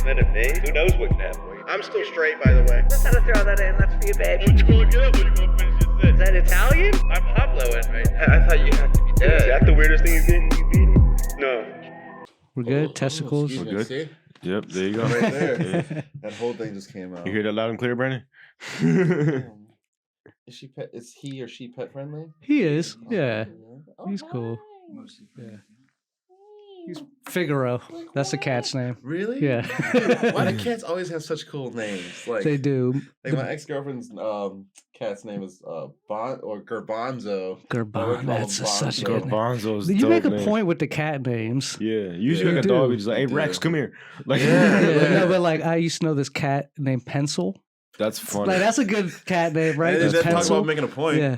men and me. Who knows what can happen? I'm still straight, by the way. Just had to throw that in. That's for you, baby. What you gonna get up? What you gonna finish your Is that Italian? I'm Pabloing right now. I thought you had to be dead. Is that the weirdest thing you've eaten? No. We're good. Testicles. We're good. See? Yep, there you go. Right there. That whole thing just came out. You hear that loud and clear, Brandon? Is she pet? Is he or she pet friendly? He is. Yeah. Oh, He's cool. hi. Yeah. He's Figaro. That's the cat's name. Really? Yeah. Why do cats always have such cool names? Like They do. Like my ex-girlfriend's cat's name is Garbanzo. Garbanzo. That's such a good name. Garbanzo's You make a name. point with the cat names. Yeah, usually You like a do. dog, it's like, hey, Rex, come here. Like, No, but like I used to know this cat named Pencil. That's funny. Like that's a good cat name, right? Right? There's Talk Pencil. about making a point. Yeah.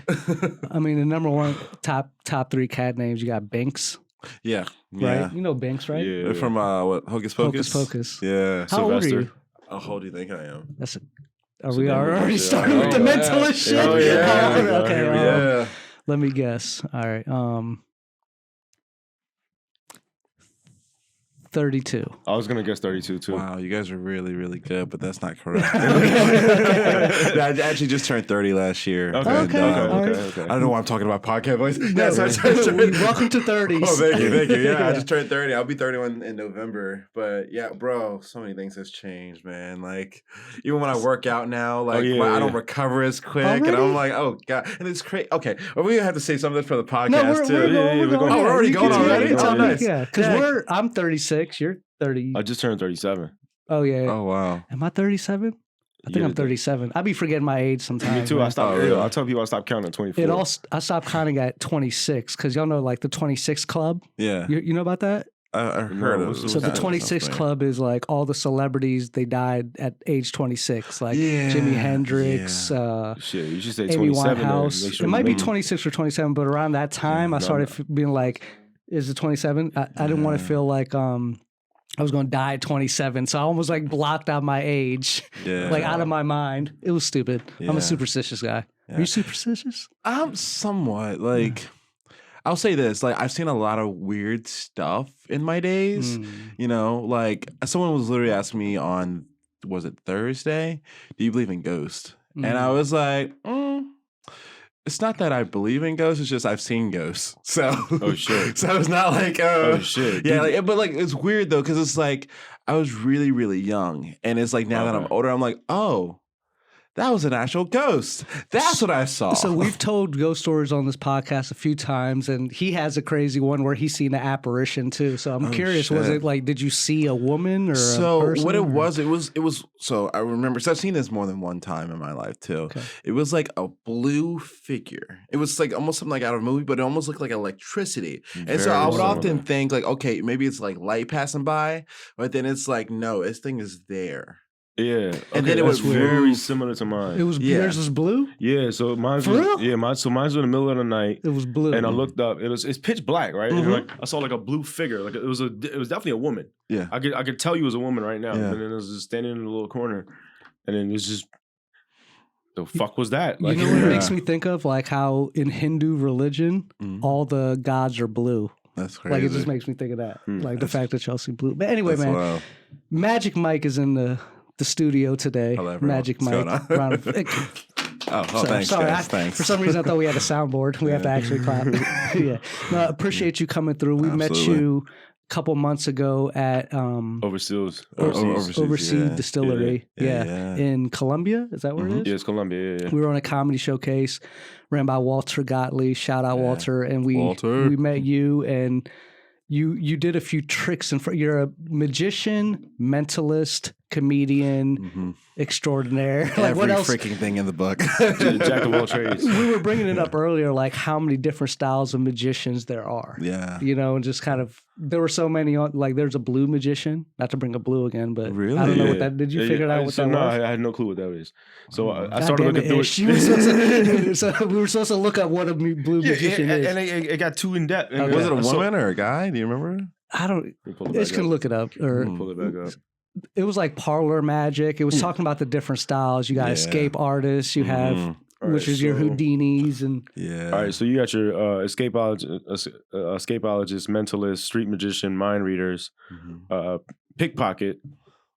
I mean, the number one top three cat names. You got Binks, yeah. right? You know Binks, right? Yeah. They're from what? Hocus Pocus. Hocus Pocus. Yeah. How old are Sylvester. you? How old do you think I am? That's a. Are we So already yeah. starting with the Oh, mentalist shit? Oh, yeah. Oh, okay. Here we Yeah. Let me guess. All right. 32. I was gonna guess 32 too. Wow, you guys are really, really good, but that's not correct. I actually just turned 30 last year. Okay, and, Okay, all right. okay. I don't know why I'm talking about podcast voice. No, Yeah, welcome to 30s. Oh, thank you. Yeah, I just turned 30. I'll be 31 in November. But yeah, bro, so many things has changed, man. Like, even when I work out now, like, I don't recover as quick. And Already? I'm like, oh, God. And it's crazy. Okay, well, we have to say something for the podcast, No, we're too. going. Oh, we're already You going can- already? it's Oh, all nice. Yeah, because Yeah. I'm 36. You're 30. I just turned 37. Oh, yeah. Oh, wow. Am I 37? I think Yeah, I'm 37. I be forgetting my age sometimes. Me too. I man. stopped. Oh, really? I tell people I stopped counting at 24. I stopped counting at 26 because y'all know like the 26 Club. Yeah. You know about that? I heard of it. So the 26 Club is like all the celebrities they died at age 26, like Jimi Hendrix, Shit, you should say Amy 27. Winehouse. Make sure It you might be make- 26 or 27, but around that time, I started being like, "Is it 27?" I didn't want to feel like I was going to die at 27, so I almost like blocked out my age, like out of my mind. It was stupid. I'm Yeah. a superstitious guy. Are you superstitious? I'm somewhat like. I'll say this, like I've seen a lot of weird stuff in my days. You know, like someone was literally asking me on, was it Thursday? Do you believe in ghosts? And I was like, it's not that I believe in ghosts. It's just I've seen ghosts. So, Oh shit. so it's not like, Oh shit. yeah, like, but like it's weird though because it's like I was really, really young, and it's like now that I'm Okay. older, I'm like, oh. That was an actual ghost. That's what I saw. So we've told ghost stories on this podcast a few times, and he has a crazy one where he's seen an apparition too. So I'm curious, was shit. it like, did you see a woman or a So person? what it or- was. So I remember. So I've seen this more than one time in my life too. Okay. It was like a blue figure. It was like almost something like out of a movie, but it almost looked like electricity. And so Very I would similar. often think like, okay, maybe it's like light passing by, but then it's like, no, this thing is there. Yeah. And then it that's would very move. similar to mine. It was Yeah. yours was blue. Yeah, so mine's For was, real? yeah, mine's in the middle of the night, It was blue. and I looked up. It's pitch black, right? And like I saw like a blue figure, like it was definitely a woman. Yeah. I could tell you it was a woman right now, Yeah. and then it was just standing in a little corner, and then it's just the fuck was that? You Like, know what it makes me think of? Like how in Hindu religion, all the gods are blue. That's crazy. Like it just makes me think of that. Like the fact that y'all see blue. But anyway, That's man, wild. Magic Mike is in the studio today. Hello, everyone. Magic What's Mike. going on? Round of- Thanks, sorry, guys. Thanks. For some reason, I thought we had a soundboard. We have to actually clap. Yeah. No, I appreciate you coming through. We met Absolutely. you a couple months ago at overseas. Overseas yeah. Distillery. Yeah, Yeah. yeah. In Columbia. Is that where it is? Yeah, it's Columbia. Yeah. We were on a comedy showcase ran by Walter Gottlieb. Shout out Walter. And we met you and you did a few tricks in front. You're a magician, mentalist, comedian, extraordinaire. Like Every what else? freaking thing in the book. Jack of all trades. We were bringing it up earlier, like how many different styles of magicians there are. Yeah. You know, and just kind of there were so many on. Like there's a blue magician. Not to bring up blue again, but Really? I don't know Yeah. what that. Did you Yeah, figure out what that no, was? I had no clue what that is. So I God started damn looking through Ish. it. You were supposed to- so we were supposed to look up what a blue Yeah, magician is. and it got too in depth. Okay. Was it a So- woman or a guy? Do you remember? I don't. Pull it back Ish can up. look it up. Or Pull it back up. it was like parlor magic. It was talking about the different styles. You got Yeah. escape artists. You have All which right, is your so- Houdinis and Yeah. All right, so you got your escapologist, mentalist, street magician, mind readers, pickpocket,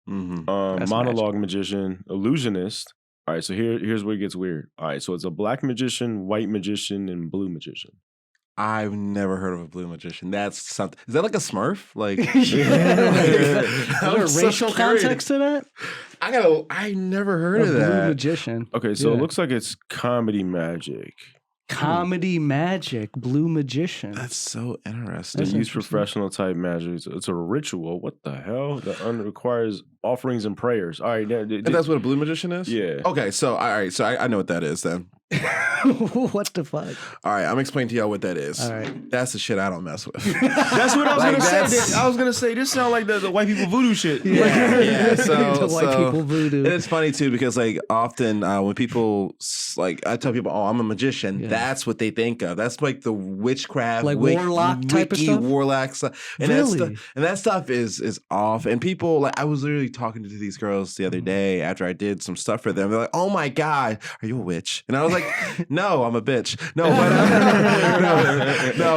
monologue magician, illusionist. All right, so here's where it gets weird. All right, so it's a black magician, white magician, and blue magician. I've never heard of a blue magician. That's something. Is that like a Smurf? Like, Is there a racial context to that? I never heard of that. Blue magician. Okay, so it looks like it's comedy magic. Comedy magic, blue magician. That's so interesting. They use professional type magic. It's a ritual. What the hell? That requires offerings and prayers. All right, and that's what a blue magician is? Yeah. Okay, so all right, so I know what that is then. What the fuck? All right, I'm explaining to y'all what that is. All right. That's the shit I don't mess with. That's what I was gonna say. I was gonna say this sounds like the white people voodoo shit. Yeah. So the white people voodoo. And it's funny too because like often when people like I tell people, oh, I'm a magician. Yeah. That's what they think of. That's like the witchcraft, like warlock type of stuff. Warlock stuff. And really? that stuff is off. And people like I was literally talking to these girls the other day after I did some stuff for them. They're like, oh my god, are you a witch? And I was like, no, I'm a bitch. No,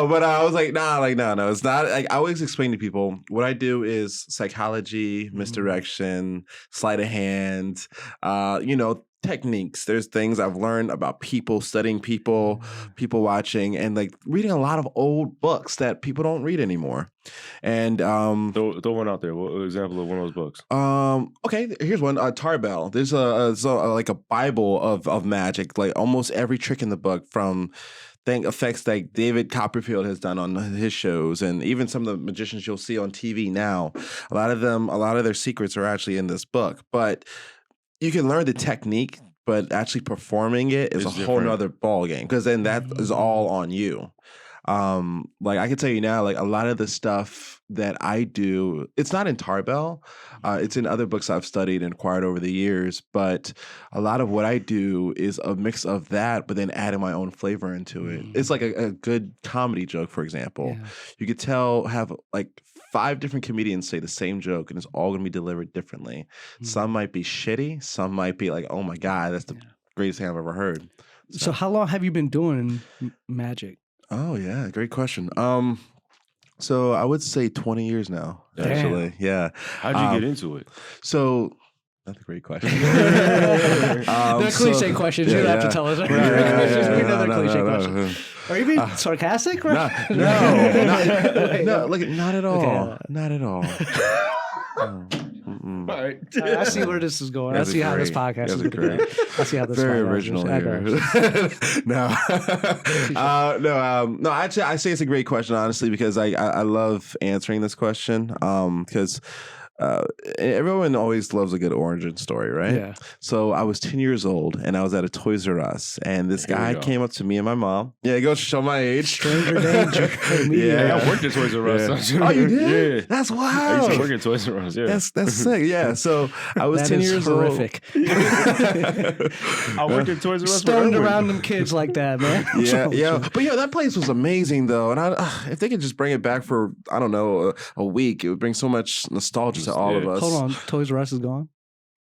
but but I was like, no, it's not. Like I always explain to people what I do is psychology, misdirection, sleight of hand, techniques. There's things I've learned about people, studying people watching, and like reading a lot of old books that people don't read anymore. And throw one out there. What example of one of those books? Okay, here's one. Tarbell. There's like a Bible of magic. Like almost every trick in the book from effects like David Copperfield has done on his shows, and even some of the magicians you'll see on TV now. A lot of their secrets are actually in this book, but you can learn the technique, but actually performing it is a whole nother ball game because then that is all on you. Like I can tell you now, like a lot of the stuff that I do, it's not in Tarbell. It's in other books I've studied and acquired over the years. But a lot of what I do is a mix of that, but then adding my own flavor into it. It's like a good comedy joke, for example. Yeah. You could have like 5 different comedians say the same joke and it's all going to be delivered differently. Some might be shitty. Some might be like, oh my God, that's the greatest thing I've ever heard. So how long have you been doing magic? Oh yeah, great question. So I would say 20 years now, actually. Damn. Yeah. How'd you get into it? So that's a great question. They're cliche questions. You don't have to tell us. We know they're cliche questions. Are you being sarcastic? No, look, not at all. Okay. Not at all. All right. I see where this is going. I see how this podcast is going. I see how this very original here. No. Actually, I say it's a great question, honestly, because I love answering this question. Because everyone always loves a good origin story, right? Yeah. So I was 10 years old and I was at a Toys R Us and this guy came up to me and my mom. Yeah, it goes to show my age. Stranger danger. Yeah, I worked at Toys R Us. Yeah. Oh, you did? Yeah. That's wild. I used to work at Toys R Us. Yeah. That's sick. Yeah. So I was 10 years horrific. old. I worked at Toys R Us. Stoned around them kids like that, man. Yeah. But that place was amazing though. And if they could just bring it back for, I don't know, a week, it would bring so much nostalgia to all of us. Hold on, Toys R Us is gone?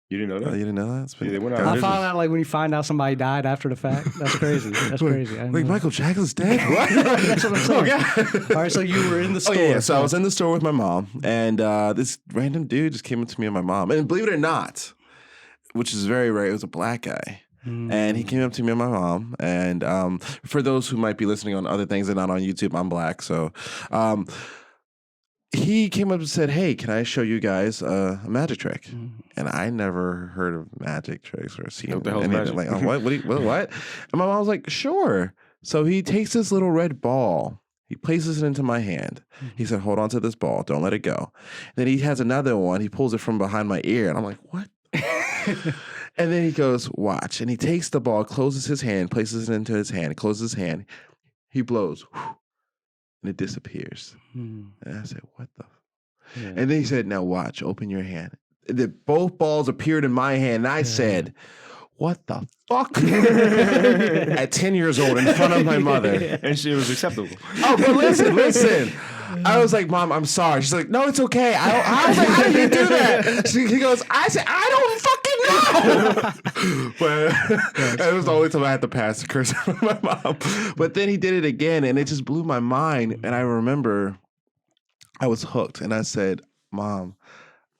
You didn't know that? You didn't know that? They went out I found out like when you find out somebody died after the fact. That's crazy. That's crazy. Like Michael Jackson's dead? What? That's what I'm saying. All right, so you were in the store. Oh, yeah. So I was in the store with my mom, and this random dude just came up to me and my mom. And believe it or not, which is very rare, it was a black guy. And he came up to me and my mom. And for those who might be listening on other things and not on YouTube, I'm black. So he came up and said, hey, can I show you guys a magic trick? And I never heard of magic tricks or seen anything. Magic? Like, what? And my mom was like, sure. So he takes this little red ball. He places it into my hand. He said, hold on to this ball. Don't let it go. Then he has another one. He pulls it from behind my ear. And I'm like, what? And then he goes, watch. And he takes the ball, closes his hand, places it into his hand, closes his hand. He blows. And it disappears. And I said, what the? Yeah. And then he said, now watch, open your hand. Both balls appeared in my hand. And I said, what the fuck? At 10 years old in front of my mother. And she was acceptable. Oh, but listen. I was like, Mom, I'm sorry. She's like, no, it's okay. I was like, how did you do that? He goes, I said, I don't fucking know. But it was the only time I had to pass the curse with my mom. But then he did it again, and it just blew my mind. And I remember I was hooked, and I said, Mom,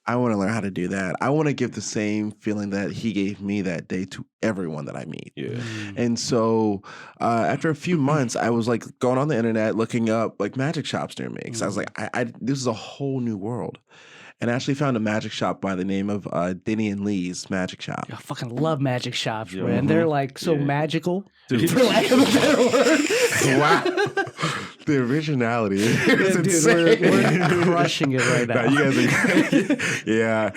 I want to learn how to do that. I want to give the same feeling that he gave me that day to everyone that I meet. Yeah. And so after a few months, I was like going on the internet looking up like magic shops near me because I was like, this is a whole new world. And I actually found a magic shop by the name of Denny and Lee's Magic Shop. I fucking love magic shops, man. They're like so magical. Dude. For lack of a better word. Wow. The originality is Dude, insane. we're crushing it right now. No, you guys are great. Yeah.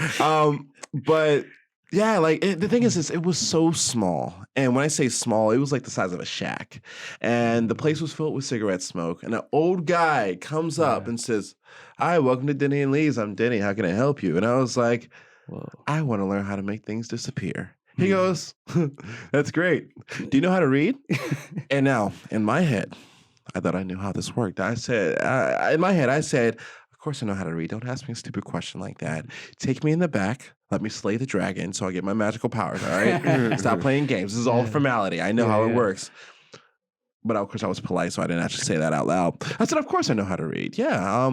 But yeah, like the thing is, it was so small. And when I say small, it was like the size of a shack. And the place was filled with cigarette smoke. And an old guy comes up and says, "Hi, welcome to Denny and Lee's. I'm Denny. How can I help you?" And I was like, I want to learn how to make things disappear. He goes, "That's great. Do you know how to read?" And now, in my head, I thought I knew how this worked. I said, in my head, I said, "Of course I know how to read. Don't ask me a stupid question like that. Take me in the back. Let me slay the dragon so I get my magical powers, all right? Stop playing games. This is all formality. I know how it works." But of course, I was polite, so I didn't actually say that out loud. I said, "Of course I know how to read. Yeah."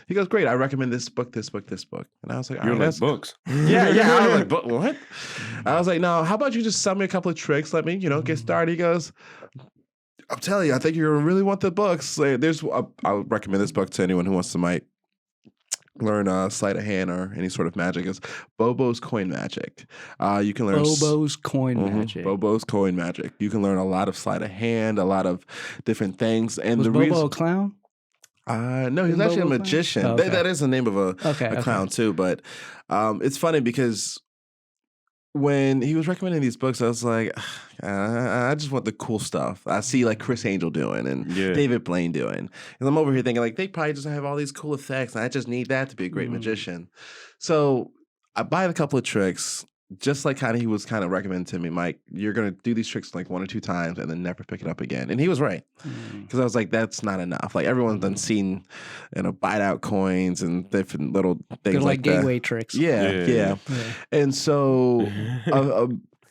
He goes, "Great. I recommend this book, this book, this book." And I was like, "You're like books." Yeah. I was like, "But what?" I was like, "No, how about you just sell me a couple of tricks? Let me, get started." He goes, "I'm telling you, I think you're going to really want the books. I'll recommend this book to anyone who wants to learn sleight of hand or any sort of magic. It's Bobo's Coin Magic. You can learn Bobo's Coin Magic. Bobo's Coin Magic. You can learn a lot of sleight of hand, a lot of different things. And was Bobo a clown? No, he's actually a magician. Oh, okay. That is the name of a clown too. But it's funny because when he was recommending these books, I was like, I just want the cool stuff. I see like Chris Angel doing and David Blaine doing. And I'm over here thinking like, they probably just have all these cool effects. And I just need that to be a great magician. So I buy a couple of tricks, just like he was recommending to me, "Mike, you're going to do these tricks like 1 or 2 times and then never pick it up again." And he was right. Because I was like, that's not enough. Like everyone's done seen, bite out coins and different little things. They're like gateway that. tricks. Yeah. And so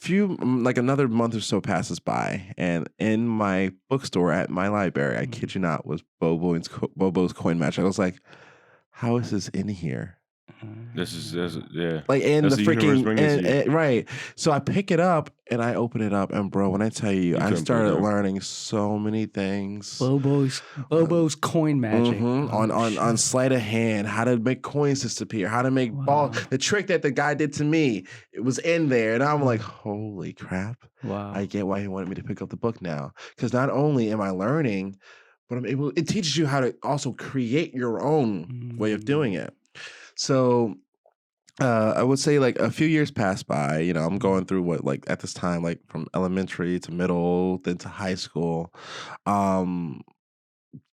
another month or so passes by, and in my bookstore at my library, I kid you not, was Bobo's Coin Magic. I was like, how is this in here? This is like in that's the freaking right. So I pick it up and I open it up, and bro, when I tell you, I started learning so many things. Bobo's Coin Magic on sleight of hand, how to make coins disappear, how to make balls. The trick that the guy did to me, it was in there, and I'm like, holy crap! Wow, I get why he wanted me to pick up the book now, because not only am I learning, but I'm able. It teaches you how to also create your own way of doing it. So I would say like a few years passed by, I'm going through at this time, like from elementary to middle, then to high school.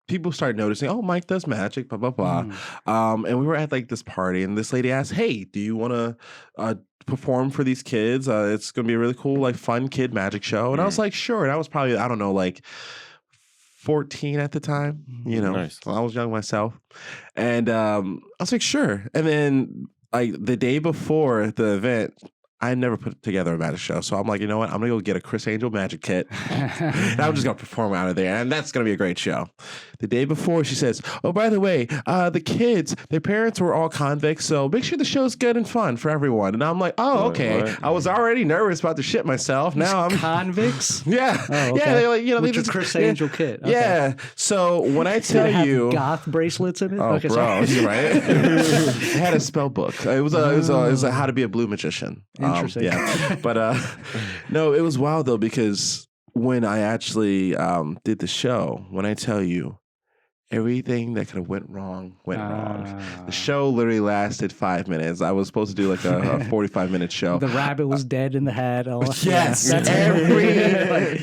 People started noticing, "Oh, Mike does magic, blah, blah, blah." And we were at like this party, and this lady asked, "Hey, do you want to perform for these kids? It's going to be a really cool, like fun kid magic show." And I was like, sure. And I was probably, I don't know, like 14 at the time, Nice. I was young myself. And I was like, sure. And then like the day before the event, I never put together a magic show. So I'm like, you know what? I'm going to go get a Chris Angel magic kit. And I'm just going to perform out of there. And that's going to be a great show. The day before, she says, "Oh, by the way, the kids, their parents were all convicts. So make sure the show's good and fun for everyone." And I'm like, oh, okay. What? I was already nervous about to shit myself. Now I'm convicts? Yeah. Oh, okay. Yeah. They're like, with your Chris Angel kit. Okay. Yeah. So when I tell you. Goth bracelets in it? Oh, okay, bro. You're right. It had a spell book. It was a how to be a blue magician. Interesting. Yeah. But no, it was wild though, because when I actually did the show, when I tell you, everything that could have went wrong. The show literally lasted 5 minutes. I was supposed to do like a 45-minute show. The rabbit was dead in the hat. Yes.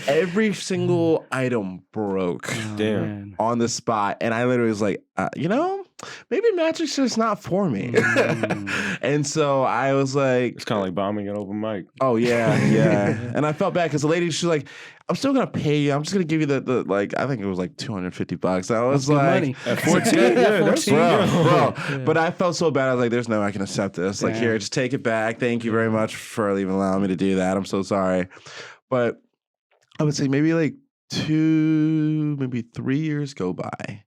Every single item broke on the spot. And I literally was like, maybe magic's just not for me. And so I was like... It's kind of like bombing an open mic. Oh, yeah. And I felt bad because the lady, she's like, "I'm still going to pay you. I'm just going to give you the like, I think it was like $250. I was like... Money. At 14? That's bro. But I felt so bad. I was like, there's no way I can accept this. Like, here, just take it back. Thank you very much for even allowing me to do that. I'm so sorry. But I would say maybe like 3 years go by.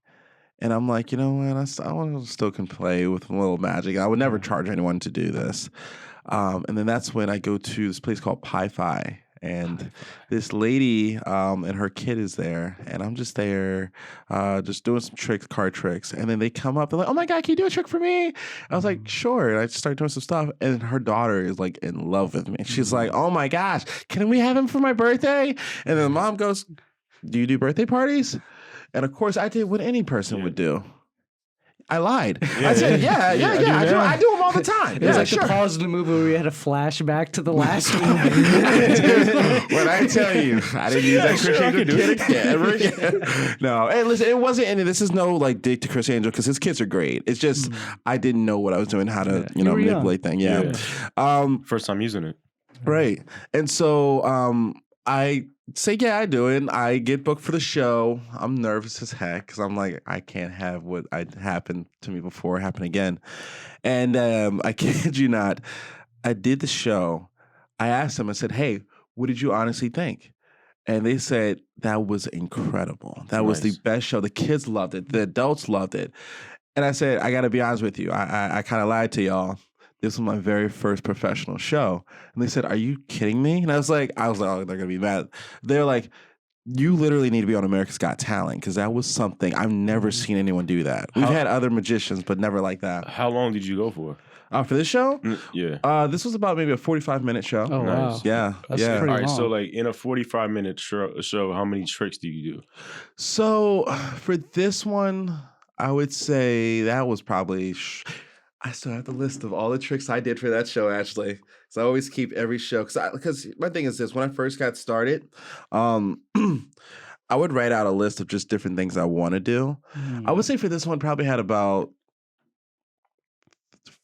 And I'm like, you know what? I still can play with a little magic. I would never charge anyone to do this. And then that's when I go to this place called Pi-Fi. And this lady and her kid is there. And I'm just there just doing some card tricks. And then they come up. They're like, oh, my God, can you do a trick for me? I was like, sure. And I just start doing some stuff. And her daughter is like in love with me. She's like, oh, my gosh, can we have him for my birthday? And then the mom goes, do you do birthday parties? And of course, I did what any person would do. I lied. I said, I do them all the time. It was like the pause in the movie where we had a flashback to the last one. When I tell you, I didn't use that Chris Angel kid ever again. No, and listen, it wasn't any. This is no like dig to Chris Angel because his kids are great. It's just I didn't know what I was doing, how to manipulate things. Yeah. First time using it. Right, and so I say, yeah, I do it. I get booked for the show. I'm nervous as heck because I'm like, I can't have what happened to me before happen again. And I kid you not, I did the show. I asked them, I said, hey, what did you honestly think? And they said, that was incredible. That was the best show. The kids loved it. The adults loved it. And I said, I got to be honest with you. I kind of lied to y'all. This was my very first professional show. And they said, are you kidding me? And I was like, oh, they're going to be mad. They're like, you literally need to be on America's Got Talent because that was something. I've never seen anyone do that. We've had other magicians, but never like that. How long did you go for? For this show? Yeah. This was about maybe a 45-minute show. Oh, nice. Wow. Yeah. That's yeah. pretty All right, long. so like in a 45-minute show, how many tricks do you do? So for this one, I would say that was probably... I still have the list of all the tricks I did for that show, actually. So I always keep every show. Because my thing is this. When I first got started, I would write out a list of just different things I want to do. I would say for this one, probably had about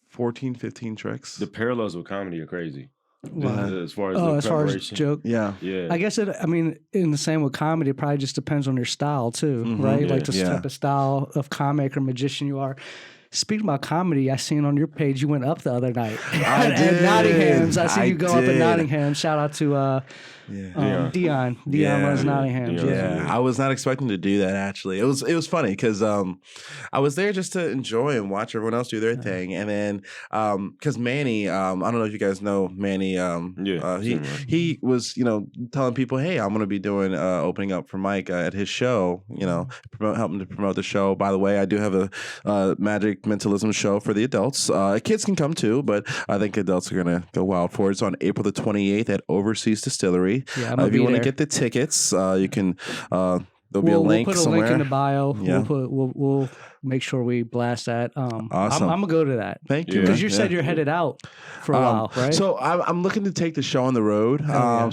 14, 15 tricks. The parallels with comedy are crazy. Wow. As far as joke. Yeah. I guess in the same with comedy, it probably just depends on your style too, right? Like the type of style of comic or magician you are. Speaking about comedy, I seen on your page you went up the other night at Nottingham's. I see you go up at Nottingham. Shout out to Dion. Dion runs Nottingham's. Yeah, I was not expecting to do that. Actually, it was funny because I was there just to enjoy and watch everyone else do their thing, and then because Manny, I don't know if you guys know Manny. He was telling people, hey, I'm gonna be doing opening up for Mike at his show. Helping to promote the show. By the way, I do have a magic mentalism show for the adults. Kids can come too, but I think adults are gonna go wild for it. It's on April the 28th at Overseas Distillery. Yeah, if you want to get the tickets, you can. There'll be a link We'll put a somewhere. link in the bio. Yeah. We'll make sure we blast that. Awesome. I'm gonna go to that. Thank you. Because you said you're headed out for a while, right? So I'm looking to take the show on the road.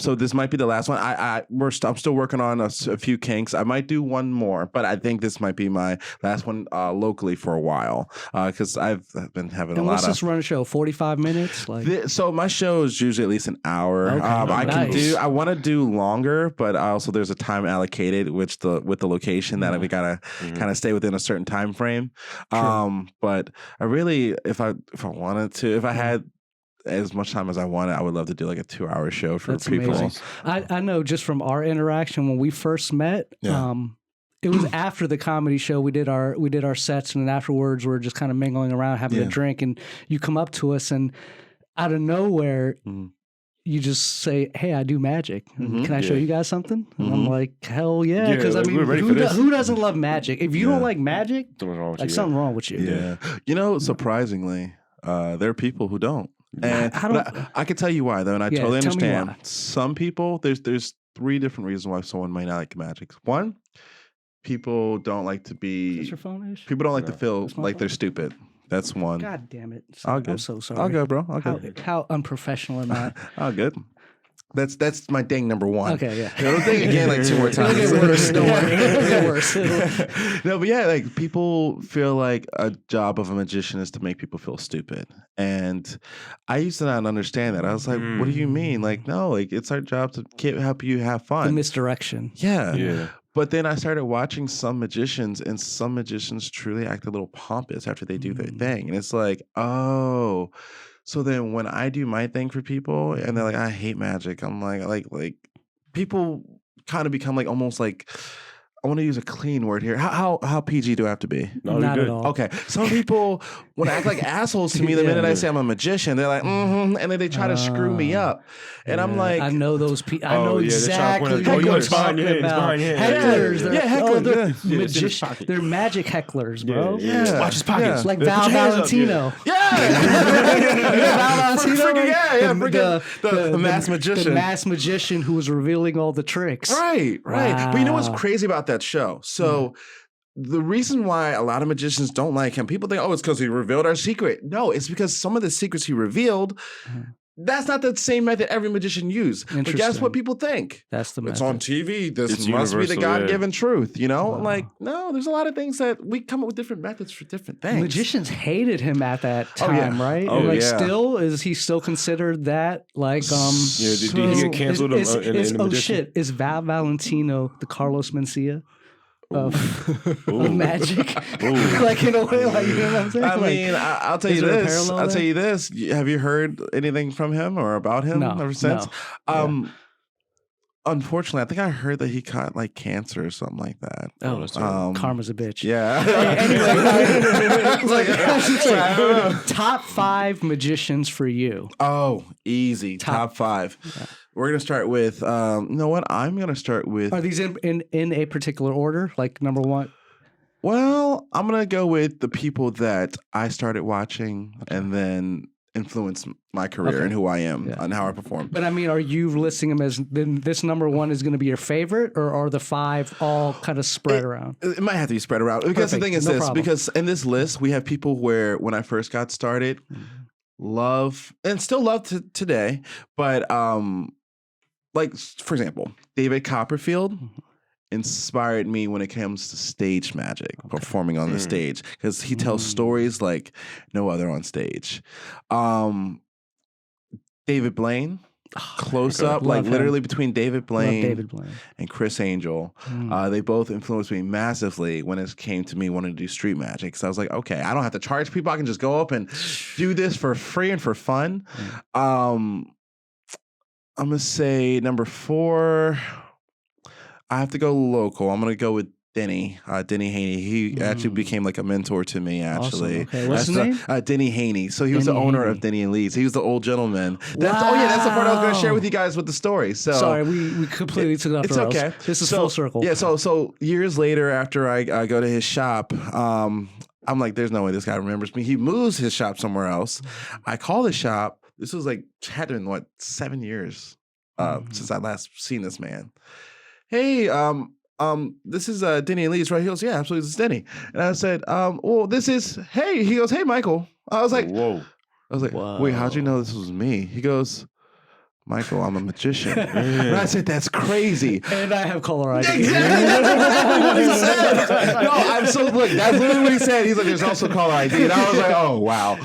So this might be the last one. I'm still working on a few kinks. I might do one more, but I think this might be my last one locally for a while because I've been having a lot of. What's this run show? 45 minutes? So my show is usually at least an hour. Okay. I want to do longer, but also there's a time allocated, with the location that we gotta kind of stay within a certain time frame. But I really, if I wanted to, if I had as much time as I wanted, I would love to do like a 2-hour show for people. Amazing. I know just from our interaction when we first met. It was after the comedy show. We did our sets, and then afterwards we're just kind of mingling around, having a drink, and you come up to us, and out of nowhere. You just say, "Hey, I do magic. Can I show you guys something?" And I'm like, "Hell yeah!" Because I mean, who doesn't love magic? If you don't like magic, something wrong with you. Yeah, surprisingly, there are people who don't, and I can tell you why though, and I totally understand. Some people, there's 3 different reasons why someone might not like magic. One, people don't like to be. Is your phone-ish? People don't like to feel like they're stupid. That's one. God damn it! All good. I'm so sorry. All good, bro. All good. How unprofessional am I? All good. That's my ding number 1. Okay, yeah. Don't think again like 2 more times. It'll get worse. Don't worry. It'll get worse. No, but yeah, like people feel like a job of a magician is to make people feel stupid, and I used to not understand that. I was like, "What do you mean? Like, no, like it's our job to help you have fun." The misdirection. Yeah. But then I started watching some magicians, and some magicians truly act a little pompous after they do their thing. And it's like, oh, so then when I do my thing for people and they're like, I hate magic, I'm like people kind of become like almost want to use a clean word here. How PG do I have to be? No, Not you're at good. all. Okay, some people want to act like assholes to me the minute I say I'm a magician. They're like, and then they try to screw me up, and I'm like, I know those people. I Oh, know yeah, they're trying to exactly point what at- you're it's behind talking your hand, it's about. behind your hand. Hecklers, Yeah, hecklers, they're yeah. Yeah, it's in his magician. pocket. They're magic hecklers, bro. Yeah. Watch his pockets. Like Put your Val hands up, Valentino. yeah, Val Valentino, the mass magician. the mass magician who was revealing all the tricks. Right. But you know what's Wow. crazy about that show? So the reason why a lot of magicians don't like him, people think, it's because he revealed our secret. No, it's because some of the secrets he revealed, that's not the same method every magician used. But guess Interesting. what people think? That's the It's method. on TV. This It's must be the universal, God-given truth, you know? Wow. Like, no, there's a lot of things that we come up with different methods for different things. Magicians hated him at that Oh, yeah. time, right? Oh, like, yeah. still, is he still considered that? Like, Yeah, did he get canceled in the magician? oh shit! Is Val Valentino the Carlos Mencia of magic? Like in a way, like you know what I'm saying? I Like, mean, I'll tell is you there a this. parallel I'll there? tell you this. Have you heard anything from him or about him No, ever since? no. Unfortunately, I think I heard that he caught like cancer or something like that. oh, that's terrible. karma's a bitch. Yeah. Anyway, top 5 magicians for you. Oh, easy. Top 5. Yeah. We're gonna start with. You know what? I'm gonna start with. Are these in a particular order? Like number 1? Well, I'm gonna go with the people that I started watching and then influenced my career and who I am and how I perform. But I mean, are you listing them as then this number 1 is going to be your favorite, or are the 5 all kind of spread around? It might have to be spread around because the Perfect. thing is No this: problem. because in this list we have people where when I first got started, love and still love today, but like for example, David Copperfield inspired me when it comes to stage magic, performing on the stage, because he tells stories like no other on stage. David Blaine, close up, like him. literally between David Blaine, David Blaine. and Chris Angel. They both influenced me massively when it came to me wanting to do street magic. So I was like, okay, I don't have to charge people. I can just go up and do this for free and for fun. I'm going to say number 4, I have to go local. I'm going to go with Denny Haney. He actually became like a mentor to me, actually. Awesome. Okay. What's his name? Denny Haney. So he was the Denny owner Haney. of Denny and Leeds. He was the old gentleman. That's the part I was going to share with you guys with the story. So Sorry, we completely took it off it's the rails. okay. This is full circle. Yeah, so years later after I go to his shop, I'm like, there's no way this guy remembers me. He moves his shop somewhere else. I call the shop. This was like, had been 7 years since I last seen this man. Hey, this is Denny and Leeds, right? He goes, yeah, absolutely, this is Denny. And I said, well, this is, hey. He goes, hey, Michael. I was like, whoa. I was like, wait, how'd you know this was me? He goes, Michael, I'm a magician. And I said, that's crazy. And I have caller ID. Exactly what he said. No, look, that's literally what he said. He's like, there's also caller ID. And I was like, oh, wow.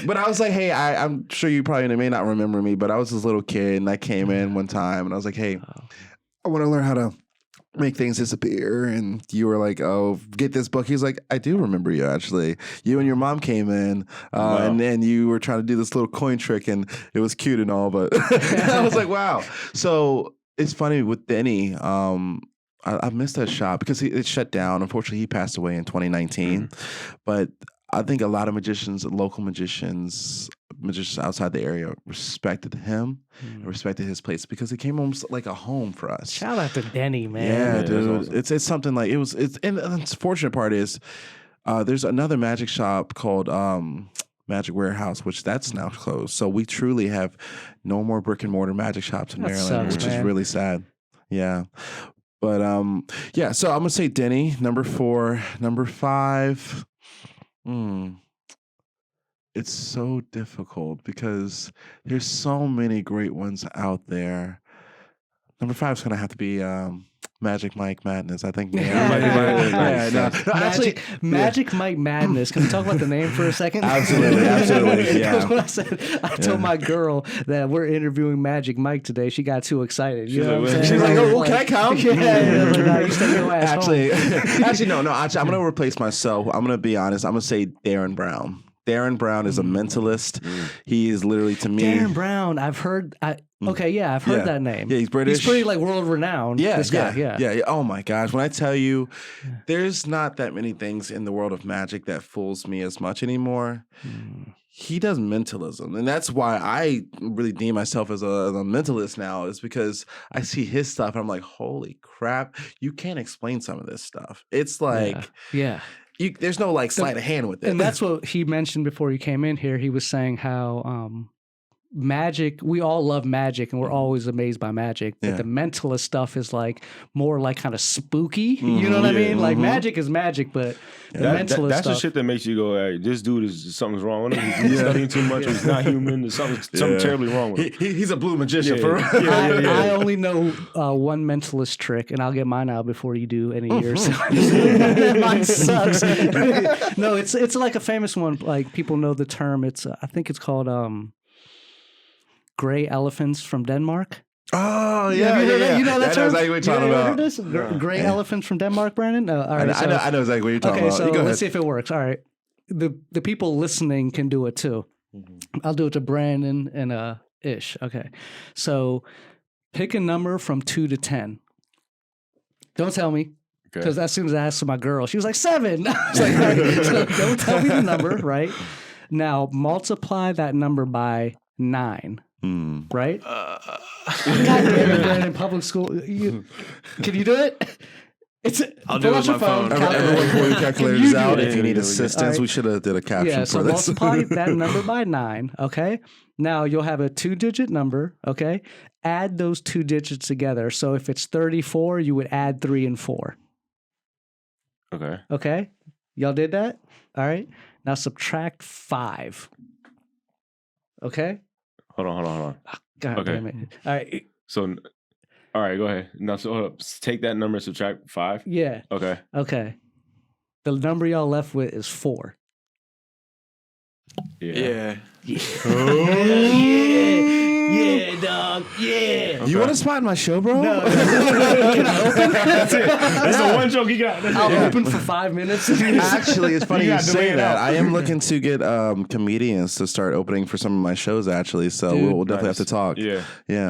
But I was like, hey, I'm sure you probably may not remember me, but I was this little kid and I came in one time and I was like, hey, I want to learn how to make things disappear. And you were like, oh, get this book. He's like, I do remember you, actually. You and your mom came in and then you were trying to do this little coin trick and it was cute and all, but I was like, wow. So it's funny with Denny, I missed that shop because it shut down. Unfortunately, he passed away in 2019. But I think a lot of magicians, local magicians outside the area respected him, and respected his place because it came almost like a home for us. Shout out to Denny, man. Yeah, Yeah, dude. awesome. It's something like it was. And the unfortunate part is there's another magic shop called Magic Warehouse, which that's now closed. So we truly have no more brick and mortar magic shops in That Maryland, sucks, which is man. really sad. Yeah. But yeah, so I'm gonna say Denny, number 4. Number 5. It's so difficult because there's so many great ones out there. Number 5 is gonna have to be Magic Mike Madness. I think. Magic Mike Madness. Can we talk about the name for a second? Absolutely, yeah. Because when I told my girl that we're interviewing Magic Mike today, she got too excited. You know what I'm saying? She's like, oh, can I come? Yeah, like, no, you stay your ass home. Actually, no. Actually, I'm gonna replace myself. I'm gonna be honest. I'm gonna say Darren Brown. Darren Brown is a mentalist. He is literally, to me, Darren Brown. I've heard. Okay, yeah, I've heard that name. Yeah, he's British. He's pretty like world renowned. Yeah, this guy. Yeah. Oh my gosh, when I tell you, there's not that many things in the world of magic that fools me as much anymore. He does mentalism, and that's why I really deem myself as a mentalist now. Is because I see his stuff, and I'm like, holy crap, you can't explain some of this stuff. It's like, there's no like sleight of hand with it. And that's what he mentioned before he came in here. He was saying how magic, we all love magic and we're always amazed by magic, but the mentalist stuff is like more like kind of spooky. You know what I mean? Like magic is magic, but the mentalist that's stuff. The shit that makes you go, hey, this dude something's wrong with him. He's studying too much. Or he's not human. There's something terribly wrong with him. He's a blue magician. For I only know one mentalist trick, and I'll get mine out before you do any of yours. Mine sucks. No, it's like a famous one. Like people know the term. It's I think it's called gray elephants from Denmark. Oh yeah, You know that term? I know exactly what you're talking about. Heard this? Gray elephants from Denmark, Brandon. No, all right, I know exactly what you're talking about. Okay, so let's see if it works. All right, the people listening can do it too. I'll do it to Brandon and Ish. Okay, so pick a number from 2 to 10. Don't tell me. Because as soon as I asked my girl, she was like 7. I was like, all right, so don't tell me the number, right? Now multiply that number by 9. Right? God damn it, man, in public school. Can you do it? I'll do it with my phone. Everyone pull your calculators out. If you need assistance, we should have did a caption for this. So multiply that number by 9, okay? Now you'll have a 2-digit number, okay? Add those 2 digits together. So if it's 34, you would add 3 and 4. Okay. Okay? Y'all did that? All right. Now subtract 5. Okay? Hold on. God damn it. All right. So, all right, go ahead. Now, so hold up. Take that number and subtract 5? Yeah. Okay. The number y'all left with is 4. Yeah. Yeah, dog. Yeah. You want to spot in my show, bro? No. Can I open? That's the one joke he got. I'll open for 5 minutes. Actually, it's funny you say that. I am looking to get comedians to start opening for some of my shows, actually. So we'll definitely have to talk. Yeah.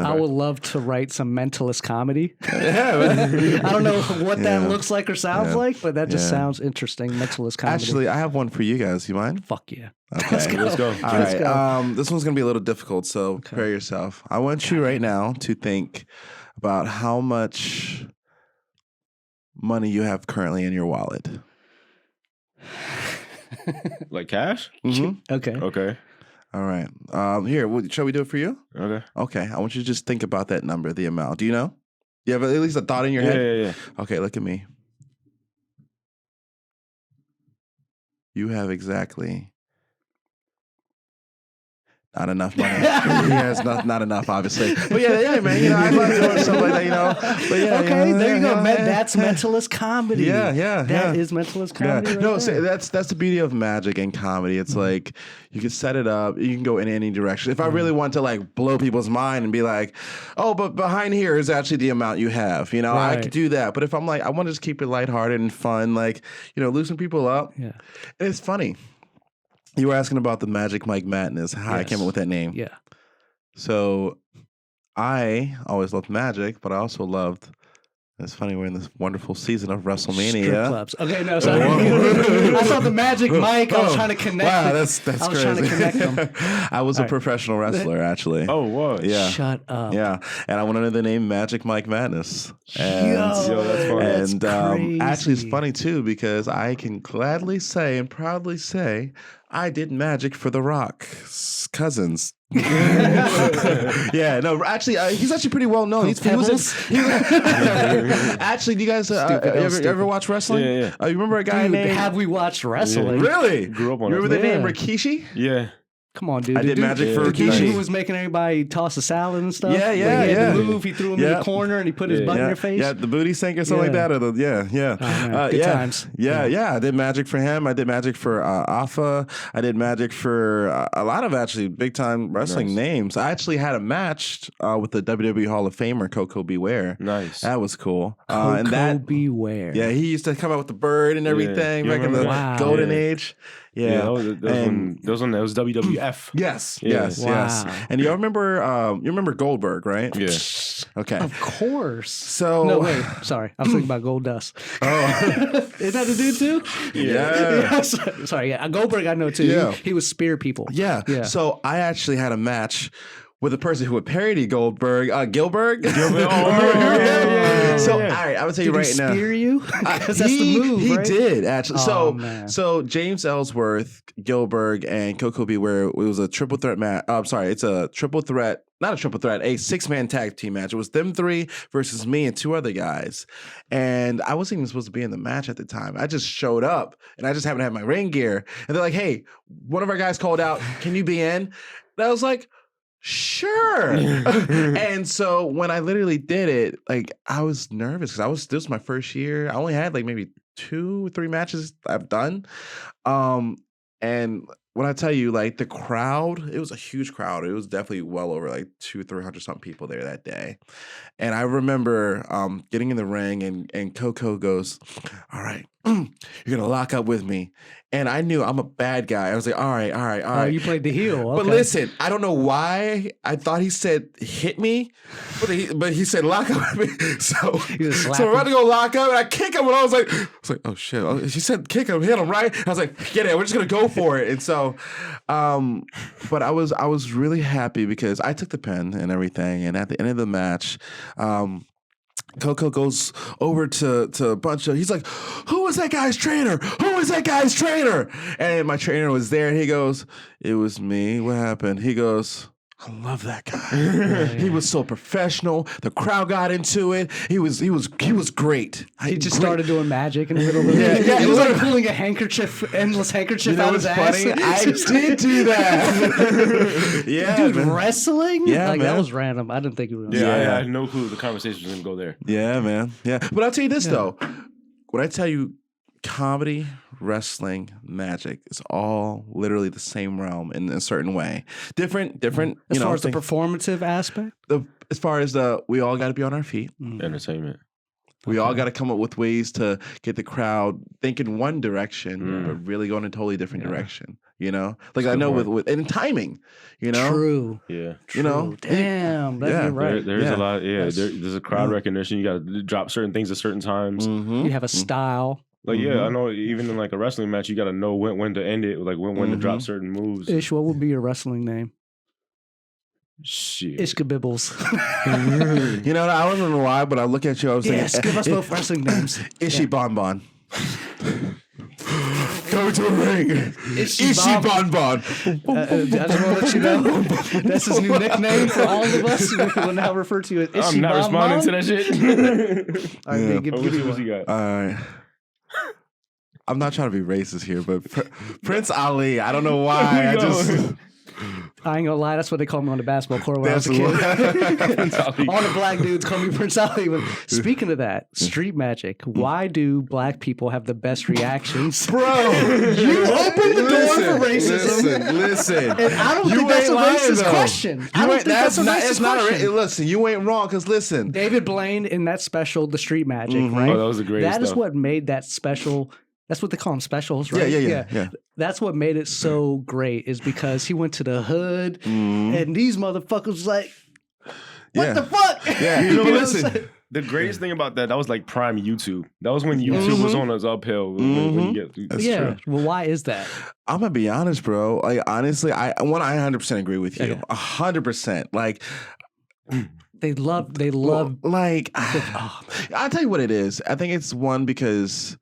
I would love to write some mentalist comedy. I don't know what that looks like or sounds like, but that just sounds interesting. Mentalist comedy. Actually, I have one for you guys. You mind? Fuck yeah. Okay, let's go. All right. This one's gonna be a little difficult, so prepare yourself. I want you right now to think about how much money you have currently in your wallet. Like cash? Mm-hmm. Okay. All right. Here, shall we do it for you? Okay. I want you to just think about that number, the amount. Do you know? You have at least a thought in your head? Yeah. Okay, look at me. You have exactly not enough money. It's not enough, obviously. But yeah, man. You know, I love doing stuff like that. You know. But yeah. There you go. That's mentalist comedy. Yeah. That is mentalist comedy. Yeah. No, so that's the beauty of magic and comedy. It's like you can set it up. You can go in any direction. If I really want to like blow people's mind and be like, oh, but behind here is actually the amount you have. You know, I could do that. But if I'm like, I want to just keep it lighthearted and fun, like loosen people up. Yeah. And it's funny. You were asking about the Magic Mike Madness, how I came up with that name. Yeah. So I always loved magic, but I also loved, it's funny, we're in this wonderful season of WrestleMania. Strip clubs. Okay, no, sorry. I thought the Magic Mike, I was trying to connect. Wow, that's crazy. I was trying to connect them. I was a professional wrestler, actually. Oh, what? Yeah. Shut up. Yeah. And I went under the name Magic Mike Madness. And, yo, that's funny. And crazy. Actually, it's funny, too, because I can gladly say and proudly say I did magic for The Rock's cousins. Yeah, no, actually, he's actually pretty well known. Actually, do you guys ever watch wrestling? Yeah. You remember a guy named? Have we watched wrestling? Really? Grew up on You remember it. the name Rikishi? Yeah. Come on, dude. I did magic for the dude Rikishi. who was making everybody toss a salad and stuff. Yeah. He had to move. He threw him in Yeah. the corner and he put his butt in your face. Yeah, the booty sink or something like that. Or the Good times. Yeah. I did magic for him. I did magic for Alpha. I did magic for a lot of actually big time wrestling names. I actually had a match with the WWE Hall of Famer Coco Beware. Nice. That was cool. Coco Beware. Yeah, he used to come out with the bird and everything back in the golden age. Yeah, that was WWF. Yes, Yeah. yes, Wow. yes. And you remember Goldberg, right? Yeah. Okay. Of course. So No, wait. Sorry. I was thinking about Gold Dust. Oh, Is that a dude too? yeah. Sorry. Yeah. Goldberg, I know too. Yeah. He would spear people. Yeah. Yeah. So I actually had a match with a person who would parody Goldberg, Gilbert. Yeah. So, all right, I would tell you Did right he now. spear you? Because that's the move, He right? did actually. Oh, man. So James Ellsworth, Gilbert, and Coco Beware. It was a triple threat match. I'm sorry, it's a triple threat. Not a triple threat, a 6-man tag team match. It was them 3 versus me and 2 other guys. And I wasn't even supposed to be in the match at the time. I just showed up and I just happened to have my ring gear. And they're like, hey, one of our guys called out, can you be in? And I was like, sure. And so when I literally did it, like I was nervous because this was my first year. I only had like maybe 2 or 3 matches I've done. And when I tell you, like the crowd, it was a huge crowd. It was definitely well over like 200-300 something people there that day. And I remember getting in the ring and Coco goes, all right, you're gonna lock up with me. And I knew I'm a bad guy. I was like, all right. Oh, you played the heel. Okay. But listen, I don't know why I thought he said hit me, but he said lock up with me. So we're about to go lock up, and I kick him, and I was like, oh shit. She said kick him, hit him, right? I was like, get it. We're just gonna go for it. And so, but I was really happy because I took the pin and everything, and at the end of the match, Coco goes over to a bunch of, he's like, who was that guy's trainer? Who was that guy's trainer? And my trainer was there and he goes, it was me. What happened? He goes, I love that guy. He was so professional. The crowd got into it. He was great. He just started doing magic in the middle of the ring. Yeah. He was like pulling endless handkerchief out of his ass. Funny? I did do that. Yeah, dude, man. wrestling? Yeah, like man. that was random. I didn't think it was. Yeah, I had no clue the conversation was going to go there. Yeah, man. Yeah. But I'll tell you this, though. When I tell you comedy, wrestling, magic is all literally the same realm in a certain way. Different. As far as the performative aspect? As far as we all got to be on our feet. Entertainment. We all got to come up with ways to get the crowd thinking one direction, but really going in a totally different direction. You know, like I know with and timing. You know, true. Yeah, you know, damn, you're right. There's a lot. Yeah, there's a crowd recognition. You got to drop certain things at certain times. You have a style. Like I know even in like a wrestling match, you got to know when to end it, like when to drop certain moves. Ish, what would be your wrestling name? Shit. Ishka Bibbles. You know, I don't know why, but I look at you, I was thinking, yes, give us both wrestling names. Ishi Bonbon. Go to a ring. Ishi Bonbon. I just want to let you know that's his new nickname for all of us. We will now refer to you as Ishi I'm not responding to that shit. All right, give what me you one. got? All right. I'm not trying to be racist here, but Prince Ali, I don't know why. I ain't gonna lie, that's what they called me on the basketball court when I was a kid. All the black dudes call me Prince Ali. But speaking of that, street magic, why do black people have the best reactions? Bro, you opened the door for racism. Listen. And I don't think that's a racist question. I don't think that's a racist question. Listen, you ain't wrong, because listen. David Blaine in that special, The Street Magic, right? Oh, that was the greatest That is stuff. what made that special. That's what they call them, specials, right? Yeah. That's what made it so great, is because he went to the hood and these motherfuckers like, what the fuck? Yeah, You know, what I'm listen. saying? The greatest thing about that was like prime YouTube. That was when YouTube was on its uphill. When you get, That's yeah. true. Well, why is that? I'm gonna be honest, bro. Like honestly, I 100% agree with you. Yeah. 100%. Like They love. like I'll tell you what it is. I think it's one because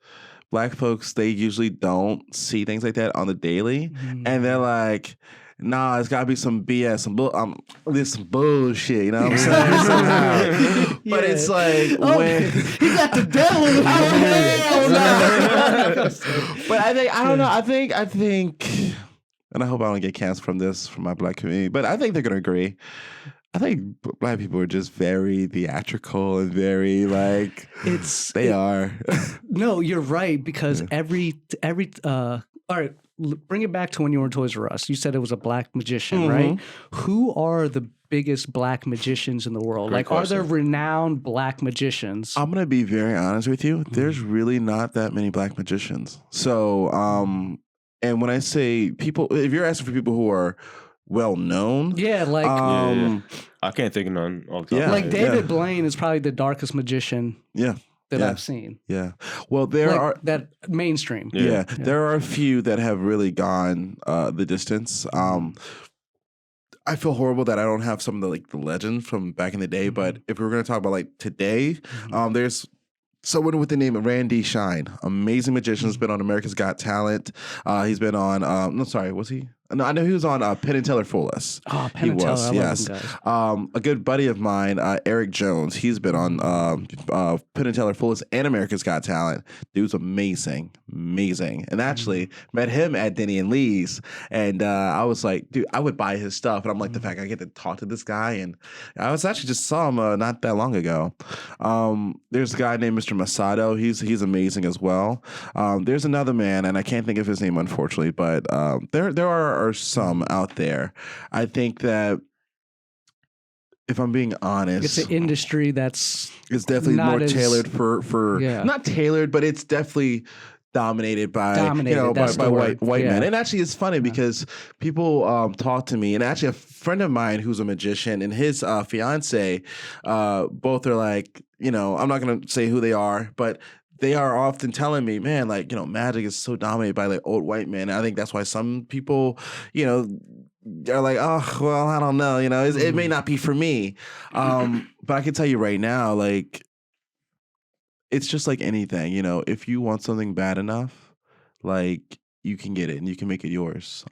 black folks, they usually don't see things like that on the daily, and they're like, nah, it's gotta be some BS, there's some bullshit, you know what I'm saying? Somehow. But it's like when he got the devil in the but I think, and I hope I don't get canceled from this from my black community, but I think they're gonna agree. I think black people are just very theatrical and very like they are. No, you're right, because every all right, bring it back to when you were in Toys R Us. You said it was a black magician, right? Who are the biggest black magicians in the world? Great like, question. are there renowned black magicians? I'm gonna be very honest with you. There's really not that many black magicians. So And when I say people, if you're asking for people who are well known, I can't think of none off the top of my head. David Blaine is probably the darkest magician. That I've seen. Yeah. Well, there are that mainstream. Yeah. There are a few that have really gone the distance. I feel horrible that I don't have some of the legends from back in the day. But if we were going to talk about like today, there's someone with the name of Randy Shine, amazing magician, has been on America's Got Talent. He's been on. No, sorry, was he? No, I know he was on Penn and Teller Fool Us. Oh, Penn and Teller, yes. A good buddy of mine, Eric Jones, he's been on Penn and Teller Fool Us and America's Got Talent. Dude's amazing. And actually met him at Denny and Lee's, and I was like, dude, I would buy his stuff, and I'm like, the fact I get to talk to this guy, and I was actually just saw him not that long ago. There's a guy named Mr. Masato. He's amazing as well. There's another man, and I can't think of his name unfortunately, but there are some out there. I think that if I'm being honest, it's an industry it's definitely more tailored for not tailored, but it's definitely dominated by white men. And actually it's funny because people talk to me, and actually a friend of mine who's a magician and his fiance, both are like, I'm not gonna say who they are, but they are often telling me, man, like, magic is so dominated by like old white men. And I think that's why some people, they're like, oh, well, I don't know, it may not be for me. But I can tell you right now, like, it's just like anything, if you want something bad enough, like, you can get it and you can make it yours.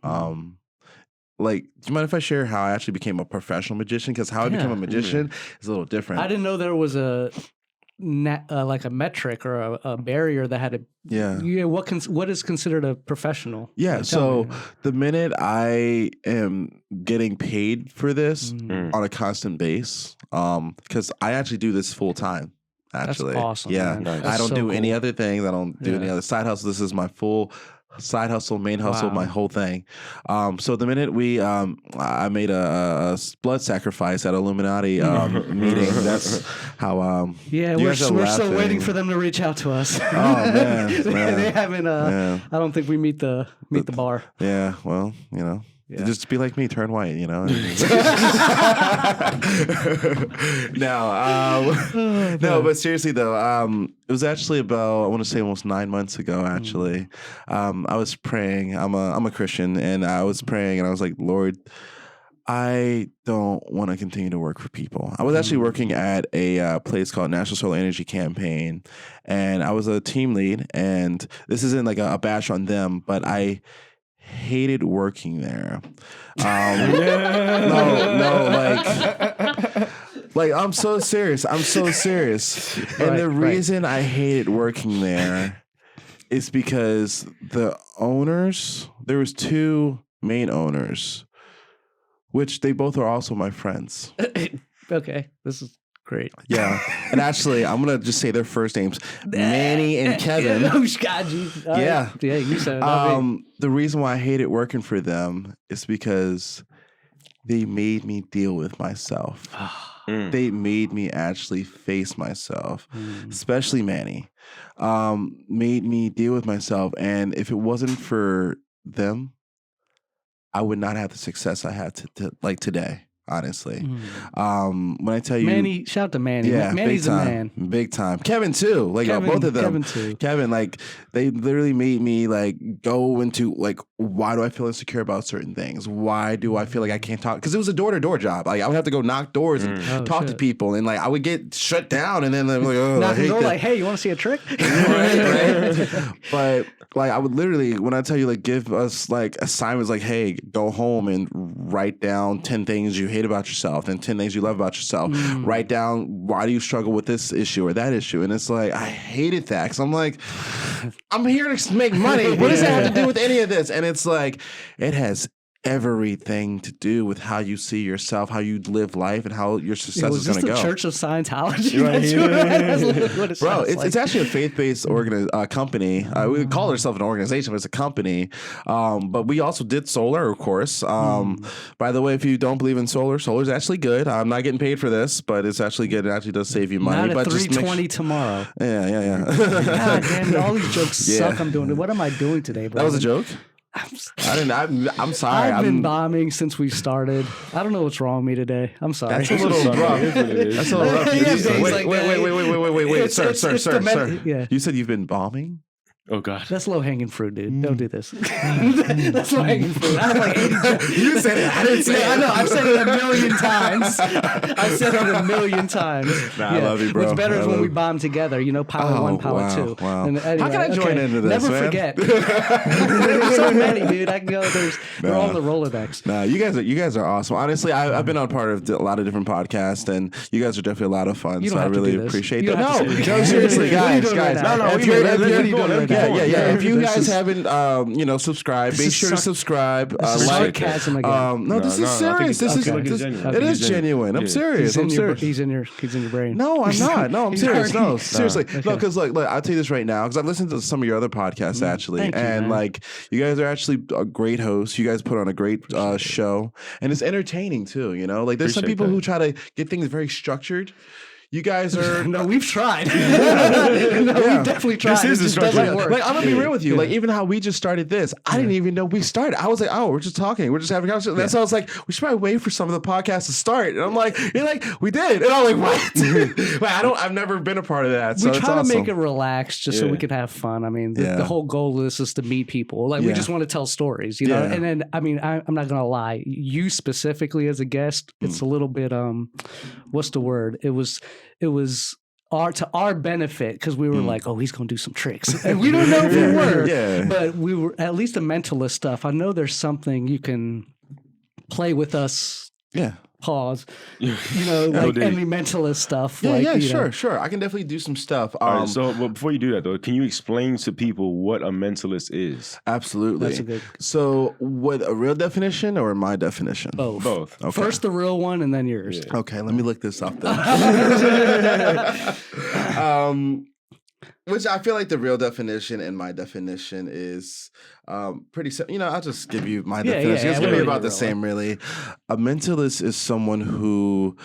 Like, do you mind if I share how I actually became a professional magician? Because how I became a magician is a little different. I didn't know there was like a metric or a barrier that had to what is considered a professional? So the minute I am getting paid for this on a constant base, because I actually do this full time. Actually, that's awesome. Yeah, Nice. I don't do any other things. I don't do any other side hustle. This is my full side hustle, main hustle, my whole thing. So the minute I made a blood sacrifice at Illuminati meeting. That's how. We're still waiting for them to reach out to us. Oh man, they haven't. I don't think we meet the bar. Yeah, well, just be like me, turn white, No, but seriously though, it was actually about, I want to say almost 9 months ago. Actually, I was praying. I'm a Christian, and I was praying, and I was like, Lord, I don't want to continue to work for people. I was actually working at a place called National Solar Energy Campaign, and I was a team lead. And this isn't like a bash on them, but I hated working there. Like I'm so serious. And the reason I hated working there is because the owners, there was 2 main owners, which they both are also my friends. Okay, this is great. Yeah. And actually, I'm going to just say their first names, Manny and Kevin. Oh, God. You said it. The reason why I hated working for them is because they made me deal with myself. They made me actually face myself, especially Manny. Made me deal with myself. And if it wasn't for them, I would not have the success I had like today. Honestly, when I tell you, Manny, shout out to Manny. Yeah, Manny's big time, a man. big time. Kevin too, like both of them. Kevin too. Kevin, like they literally made me like go into like, why do I feel insecure about certain things? Why do I feel like I can't talk? Because it was a door-to-door job. Like I would have to go knock doors and talk to people, and like I would get shut down, and then they're like, oh, knock the door, like, hey, you want to see a trick? right. But like I would literally, when I tell you, like give us like assignments, like, hey, go home and write down 10 things you hate about yourself and 10 things you love about yourself. Write down, why do you struggle with this issue or that issue? And it's like, I hated that because I'm like, I'm here to make money. What does that have to do with any of this? And it's like, it has everything to do with how you see yourself, how you live life, and how your success is going to go. Church of Scientology. Bro, it's actually a faith-based company. We call ourselves an organization, but it's a company. But we also did solar, of course. By the way, if you don't believe in solar is actually good. I'm not getting paid for this, but it's actually good. It actually does save you money. Not at 3:20 tomorrow. Yeah. God damn it, all these jokes suck. I'm doing it. What am I doing today, bro? That was a joke? I'm sorry. I've been bombing since we started. I don't know what's wrong with me today. I'm sorry. That's a little rough. That's a little rough. Wait, sir. Yeah. You said you've been bombing? Oh God, that's low hanging fruit, dude. Don't do this. That's low hanging fruit. I have like 80 jokes. You said it. I didn't say it. I know. I've said it a million times. I've said it a million times. I love you, bro. What's better is when we bomb together. You know, pilot one, pilot two. Wow. And anyway, how can I join into this? Never forget. There's so many, dude. I can go. They're all in the Rolodex. Nah, you guys are awesome. Honestly, I've been on part of a lot of different podcasts, and you guys are definitely a lot of fun. So I really appreciate that. No, seriously, guys. No. Yeah. If you guys haven't, subscribed, make sure to subscribe. Like, no, this is serious. It is genuine. I'm serious. He's in your brain. No, I'm not. No, I'm serious. No, seriously. No, because look, I'll tell you this right now, because I've listened to some of your other podcasts actually, and like you guys are actually a great host. You guys put on a great show, and it's entertaining too. You know, like there's some people who try to get things very structured. You guys are no, we've tried. We've definitely tried. This is the structure. Like I'm gonna be real with you. Like even how we just started this, I didn't even know we started. I was like, oh, we're just talking, we're just having a conversation. That's why I was like, we should probably wait for some of the podcasts to start. And I'm like, you're like, we did, and I'm like, what? Like I've never been a part of that. So we try to make it relaxed, just so we can have fun. I mean, the whole goal of this is to meet people. Like we just want to tell stories, you know. And then I mean, I'm not gonna lie, you specifically as a guest, it's a little bit what's the word? It was to our benefit, because we were like, oh, he's going to do some tricks. And we don't know if we were. But we were, at least the mentalist stuff, I know there's something you can play with us. Yeah. Pause. You know, like any mentalist stuff. Sure. I can definitely do some stuff. All right, so before you do that, though, can you explain to people what a mentalist is? Absolutely. That's a good. So, what a real definition or my definition? Both. Okay. First the real one, and then yours. Yeah. Okay, let me look this up then. Which I feel like the real definition and my definition is pretty simple. You know, I'll just give you my definition. It's going to be about the same, really. A mentalist is someone who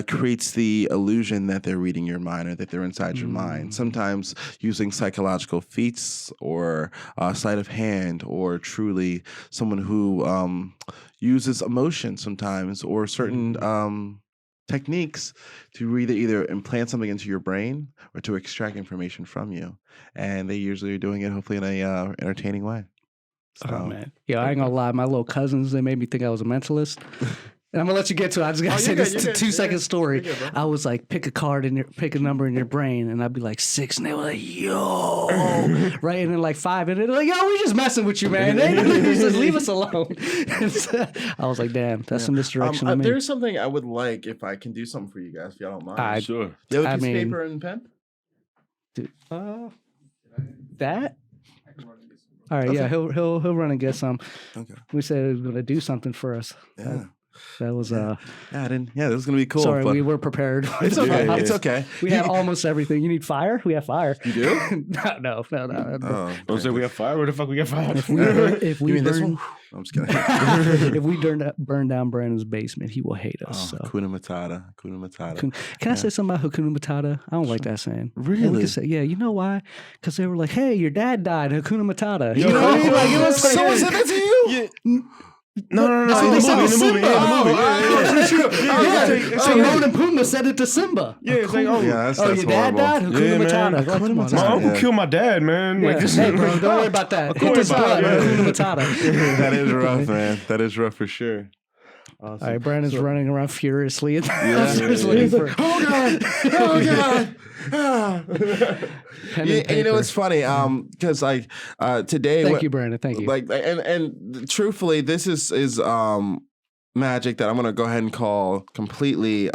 creates the illusion that they're reading your mind or that they're inside your mind, sometimes using psychological feats or sleight of hand, or truly someone who uses emotion sometimes, or certain techniques to either implant something into your brain or to extract information from you. And they usually are doing it hopefully in a entertaining way. So, oh, man. Yeah, I ain't gonna lie. My little cousins, they made me think I was a mentalist. And I'm gonna let you get to it. I just gotta say this 2-second story. Good, I was like, pick a number in your brain, and I'd be like 6, and they were like, yo, right, and then like 5, and they're like, yo, we just messing with you, man. They just leave us alone. I was like, damn, that's some misdirection. There's something I would like if I can do something for you guys, if y'all don't mind. Sure. You have a piece of paper and pen? Dude, that. All right, yeah, he'll run and get some. Okay. We said he was gonna do something for us. Yeah. That was I didn't. Yeah, this is gonna be cool. Sorry, we were prepared. It's okay. It's okay. We have almost everything. You need fire? We have fire. You do? No. Oh, don't say we have fire. Where the fuck we get fire? If we burn, I'm just kidding. If we burn down Brandon's basement, he will hate us. Hakuna Matata. Can I say something about Hakuna Matata? I don't like that saying. Really? Yeah, we could say, you know why? Because they were like, hey, your dad died. Hakuna Matata. You know? Like, it was someone said that to you? Yeah. No. In the movie. So Timon and Pumbaa said it to Simba. Yeah, it's like, that's your dad died? Hakuna Matata. My uncle killed my dad, man. Yeah. Like, hey, bro, don't worry about that. Hit this blood. Hakuna Matata. That is rough, man. That is rough for sure. Awesome. All right, Brandon's running around furiously. He's like, oh God. And you know, it's funny because like today. Thank you, Brandon. Thank you. Like and truthfully, this is magic that I'm gonna go ahead and call completely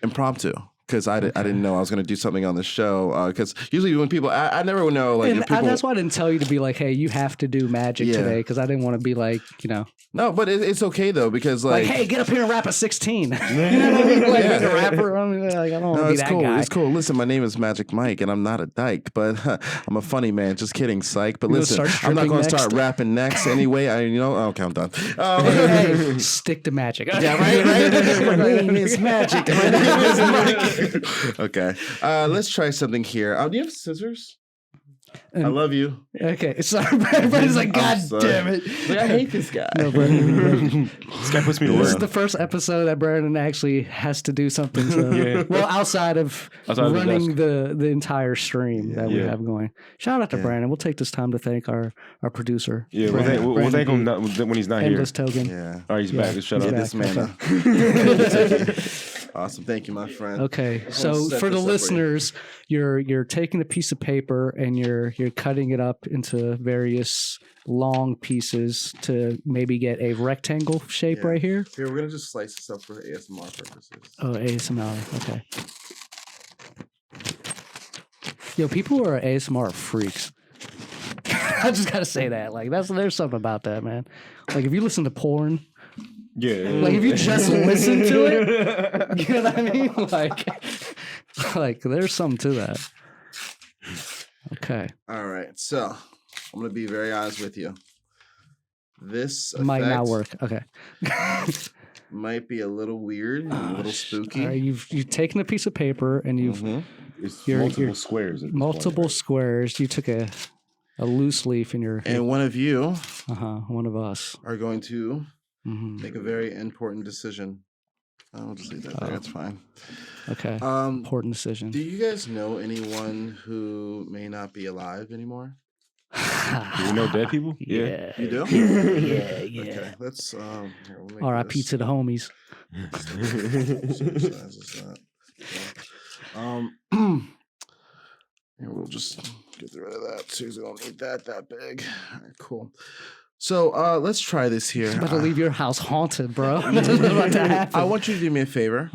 impromptu. Because I didn't know I was going to do something on the show. Because usually when people, I never know. Like, that's why I didn't tell you to be like, hey, you have to do magic today. Because I didn't want to be like, you know. No, but it's okay though. Because like hey, get up here and rap a 16. You know what I mean? Like a rapper. I mean, like, I don't want to be that guy. It's cool. Listen, my name is Magic Mike, and I'm not a dyke, but I'm a funny man. Just kidding, psych. But listen, I'm not going to start rapping next anyway. Okay, I'm done. Hey, stick to magic. Yeah, right. My name is Magic. My name is Mike. Okay, let's try something here. Do you have scissors? I love you. Okay, sorry. Brandon's like, God damn it. Like, I hate this guy. No, Brandon. This guy puts me to This work. is the first episode that Brandon actually has to do something to, well, outside of running the entire stream that we have going. Shout out to Brandon. We'll take this time to thank our producer. Yeah, we'll thank him when he's not here. Endless token. Yeah. All right, he's back. Shut up. This man. Awesome. Thank you, my friend. Okay, so for the listeners, you're taking a piece of paper and you're cutting it up into various long pieces to maybe get a rectangle shape right here. Here, we're gonna just slice this up for ASMR purposes. Oh, ASMR. Okay. Yo, people who are ASMR are freaks. I just gotta say that. Like, there's something about that, man. Like, if you listen to porn. Yeah. Like, if you just listen to it, you know what I mean? Like there's something to that. Okay. All right. So I'm going to be very honest with you. This might not work. Okay. Might be a little weird, a little spooky. All right, you've taken a piece of paper and you've multiple squares. Multiple squares. You took a loose leaf in your. And one of you, one of us, are going to make a very important decision. I'll just leave that there. That's fine. Okay. Important decision. Do you guys know anyone who may not be alive anymore? Do you know dead people? Yeah. You do? Yeah. Okay. Let's R.I.P. to the homies. Here, we'll just get rid of that too. So we don't need that big. All right, cool. So let's try this here. I'm about to leave your house haunted, bro. This is about to happen. I want you to do me a favor.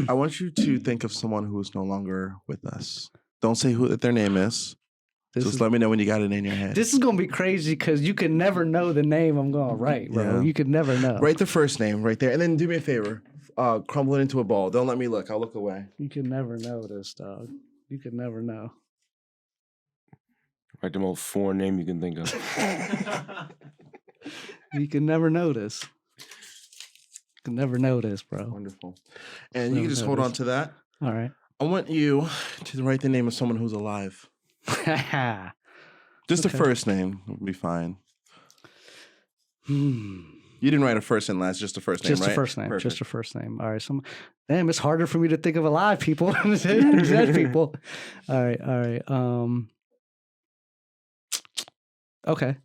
I want you to think of someone who is no longer with us. Don't say who their name is. Just let me know when you got it in your head. This is going to be crazy because you can never know the name I'm going to write, bro. Yeah. You could never know. Write the first name right there. And then do me a favor. Crumble it into a ball. Don't let me look. I'll look away. You can never know this, dog. You can never know. Write the most foreign name you can think of. You can never know this. You can never know this, bro. Wonderful. And you can just hold on to that. All right. I want you to write the name of someone who's alive. Just the first name would be fine. You didn't write a first and last, just the first name, just right? The first name. Perfect. Just the first name. All right. Damn, it's harder for me to think of alive people than dead people. All right. Okay.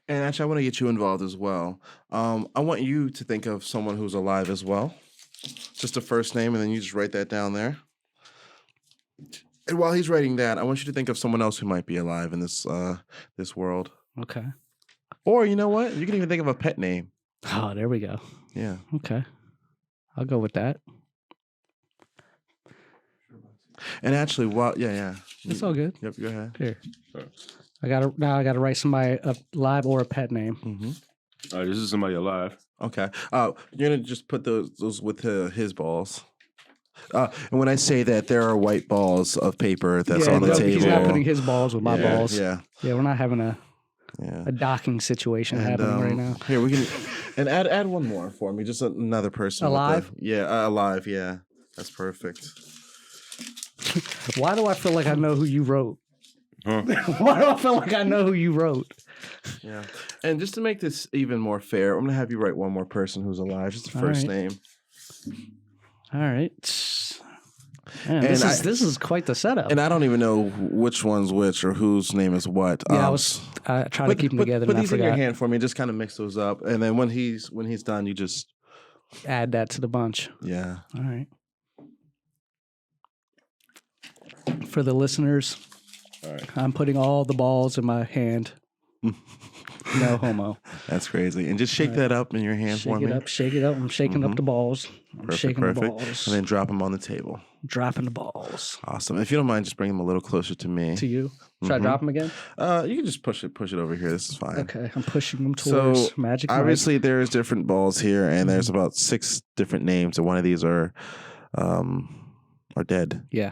And actually, I want to get you involved as well. I want you to think of someone who's alive as well. Just the first name, and then you just write that down there. And while he's writing that, I want you to think of someone else who might be alive in this world. Okay. Or you know what? You can even think of a pet name. Oh, there we go. Yeah. Okay. I'll go with that. And actually, it's all good. Yep, go ahead. Here. I gotta write somebody alive or a pet name. All right, this is somebody alive. Okay. You're gonna just put those with his balls. And when I say that, there are white balls of paper that's on the table. He's not putting his balls with my balls. Yeah. Yeah, we're not having a docking situation happening right now. Here we can and add one more for me. Just another person. Alive? Alive. Yeah, that's perfect. Why do I feel like I know who you wrote? Huh? Why do I feel like I know who you wrote? Yeah. And just to make this even more fair, I'm going to have you write one more person who's alive, just the first name. All right. Man, this is quite the setup. And I don't even know which one's which or whose name is what. Yeah, I try to keep them together. Put these in your hand for me. Just kind of mix those up. And then when he's done, you just add that to the bunch. Yeah. All right. For the listeners, I'm putting all the balls in my hand. No homo. That's crazy. And just shake that up in your hand for me. Shake it up. I'm shaking up the balls. Perfect. The balls. And then drop them on the table. Dropping the balls. Awesome. If you don't mind, just bring them a little closer to me. To you. Should I drop them again? You can just push it over here. This is fine. Okay. I'm pushing them towards Magic Mike. Obviously, there's different balls here, and there's about 6 different names, and one of these are dead. Yeah.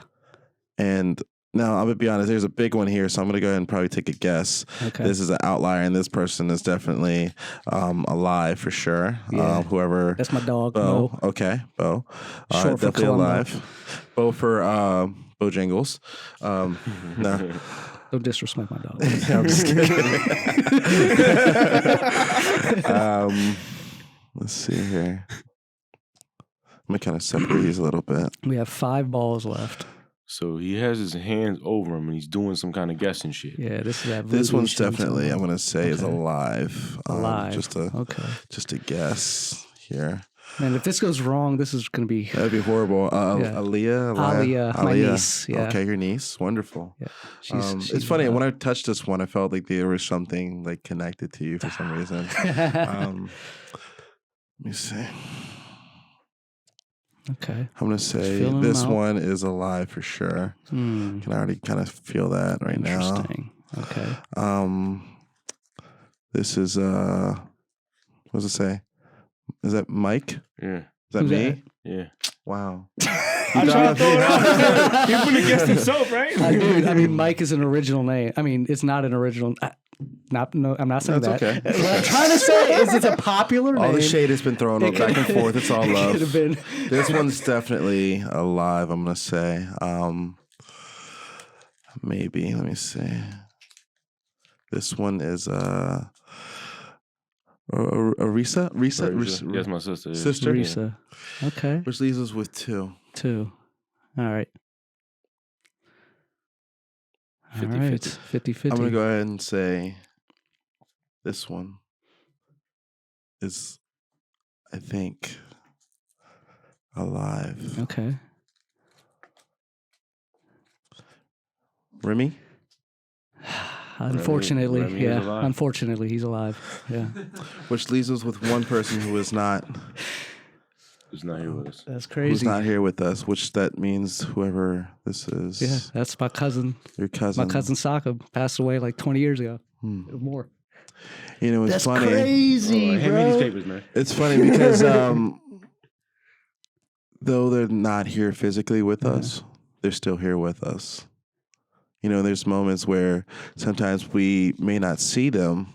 And now, I'm going to be honest, there's a big one here, so I'm going to go ahead and probably take a guess. Okay. This is an outlier, and this person is definitely alive for sure. Yeah. Whoever. That's my dog, Bo. Bo. Okay, Bo. Short for definitely Columbo. alive. Bo Bojangles. No. Don't disrespect my dog. I'm just kidding. Let's see here. Let me kind of separate these a little bit. We have 5 balls left. So he has his hands over him and he's doing some kind of guessing shit. Yeah, this is that. This one's definitely, I'm going to say, is alive. Alive. Just a guess here. Man, if this goes wrong, this is going to be... That'd be horrible. Aliyah, my niece. Yeah. Okay, your niece. Wonderful. Yeah. It's funny. When I touched this one, I felt like there was something like connected to you for some reason. Let me see. Okay. I'm going to say this one is alive for sure. Can already kind of feel that right now. Interesting. Okay. This is, what does it say? Is that Mike? Yeah. Is that me? That? Yeah. Wow. I'm trying to throw it out. He wouldn't have guessed himself, right? I mean, Mike is an original name. I mean, it's not an original. I'm not saying That's that. okay. What I'm trying to say is it's a popular name. All the shade has been thrown up back and forth. It's all love. Could have been. This one's definitely alive, I'm going to say. Maybe. Let me see. This one is Risa? Yes, my sister. Yeah. Sister? Risa. Okay. Which leaves us with 2. 2. All right. 50-50. 50-50. I'm going to go ahead and say this one is, I think, alive. Okay. Remy? Unfortunately, Remy is alive. Unfortunately, he's alive. Yeah. Which leaves us with one person who is not. Who's not here with us. That's crazy. Who's not here with us, which that means whoever this is. Yeah, that's my cousin. Your cousin. My cousin Saka passed away like 20 years ago. Or more. You know, it's That's funny. crazy, Hand me bro. these papers, man. It's funny because though they're not here physically with us, they're still here with us. You know, there's moments where sometimes we may not see them.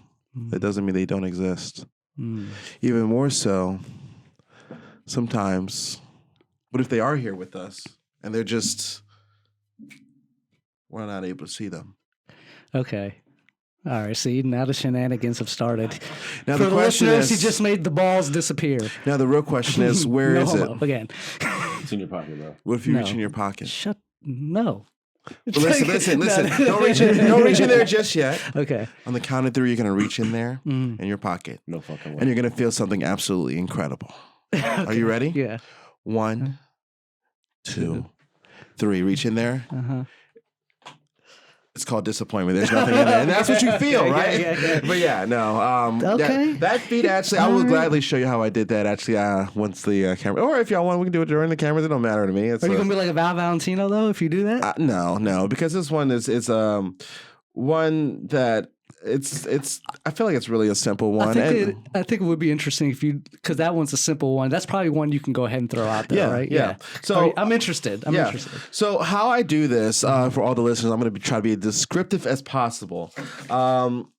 That doesn't mean they don't exist. Even more so, sometimes, what if they are here with us and they're just, we're not able to see them? Okay. All right. See, now the shenanigans have started. Now For the the question listeners, is, he just made the balls disappear. now the real question is, where no is it? homo. Again. It's in your pocket, bro. What if you No. reach in your pocket? No. But listen. Don't reach in there just yet. Okay. On the count of 3, you're going to reach in there in your pocket. No fucking way. And you're going to feel something absolutely incredible. Are you ready? Yeah. 1, 2, 3. Reach in there. It's called disappointment. There's nothing in there. And that's what you feel, right? Yeah. But yeah, no. Okay. That feat, actually, I will gladly show you how I did that, actually, once the camera. Or if y'all want, we can do it during the cameras. It don't matter to me. It's, Are you going to be like a Val Valentino, though, if you do that? No, because this one is one that I feel like it's really a simple one. I think it would be interesting if you, because that one's a simple one. That's probably one you can go ahead and throw out there, right? Yeah. So I'm interested. I'm interested. So how I do this for all the listeners, I'm going to try to be as descriptive as possible.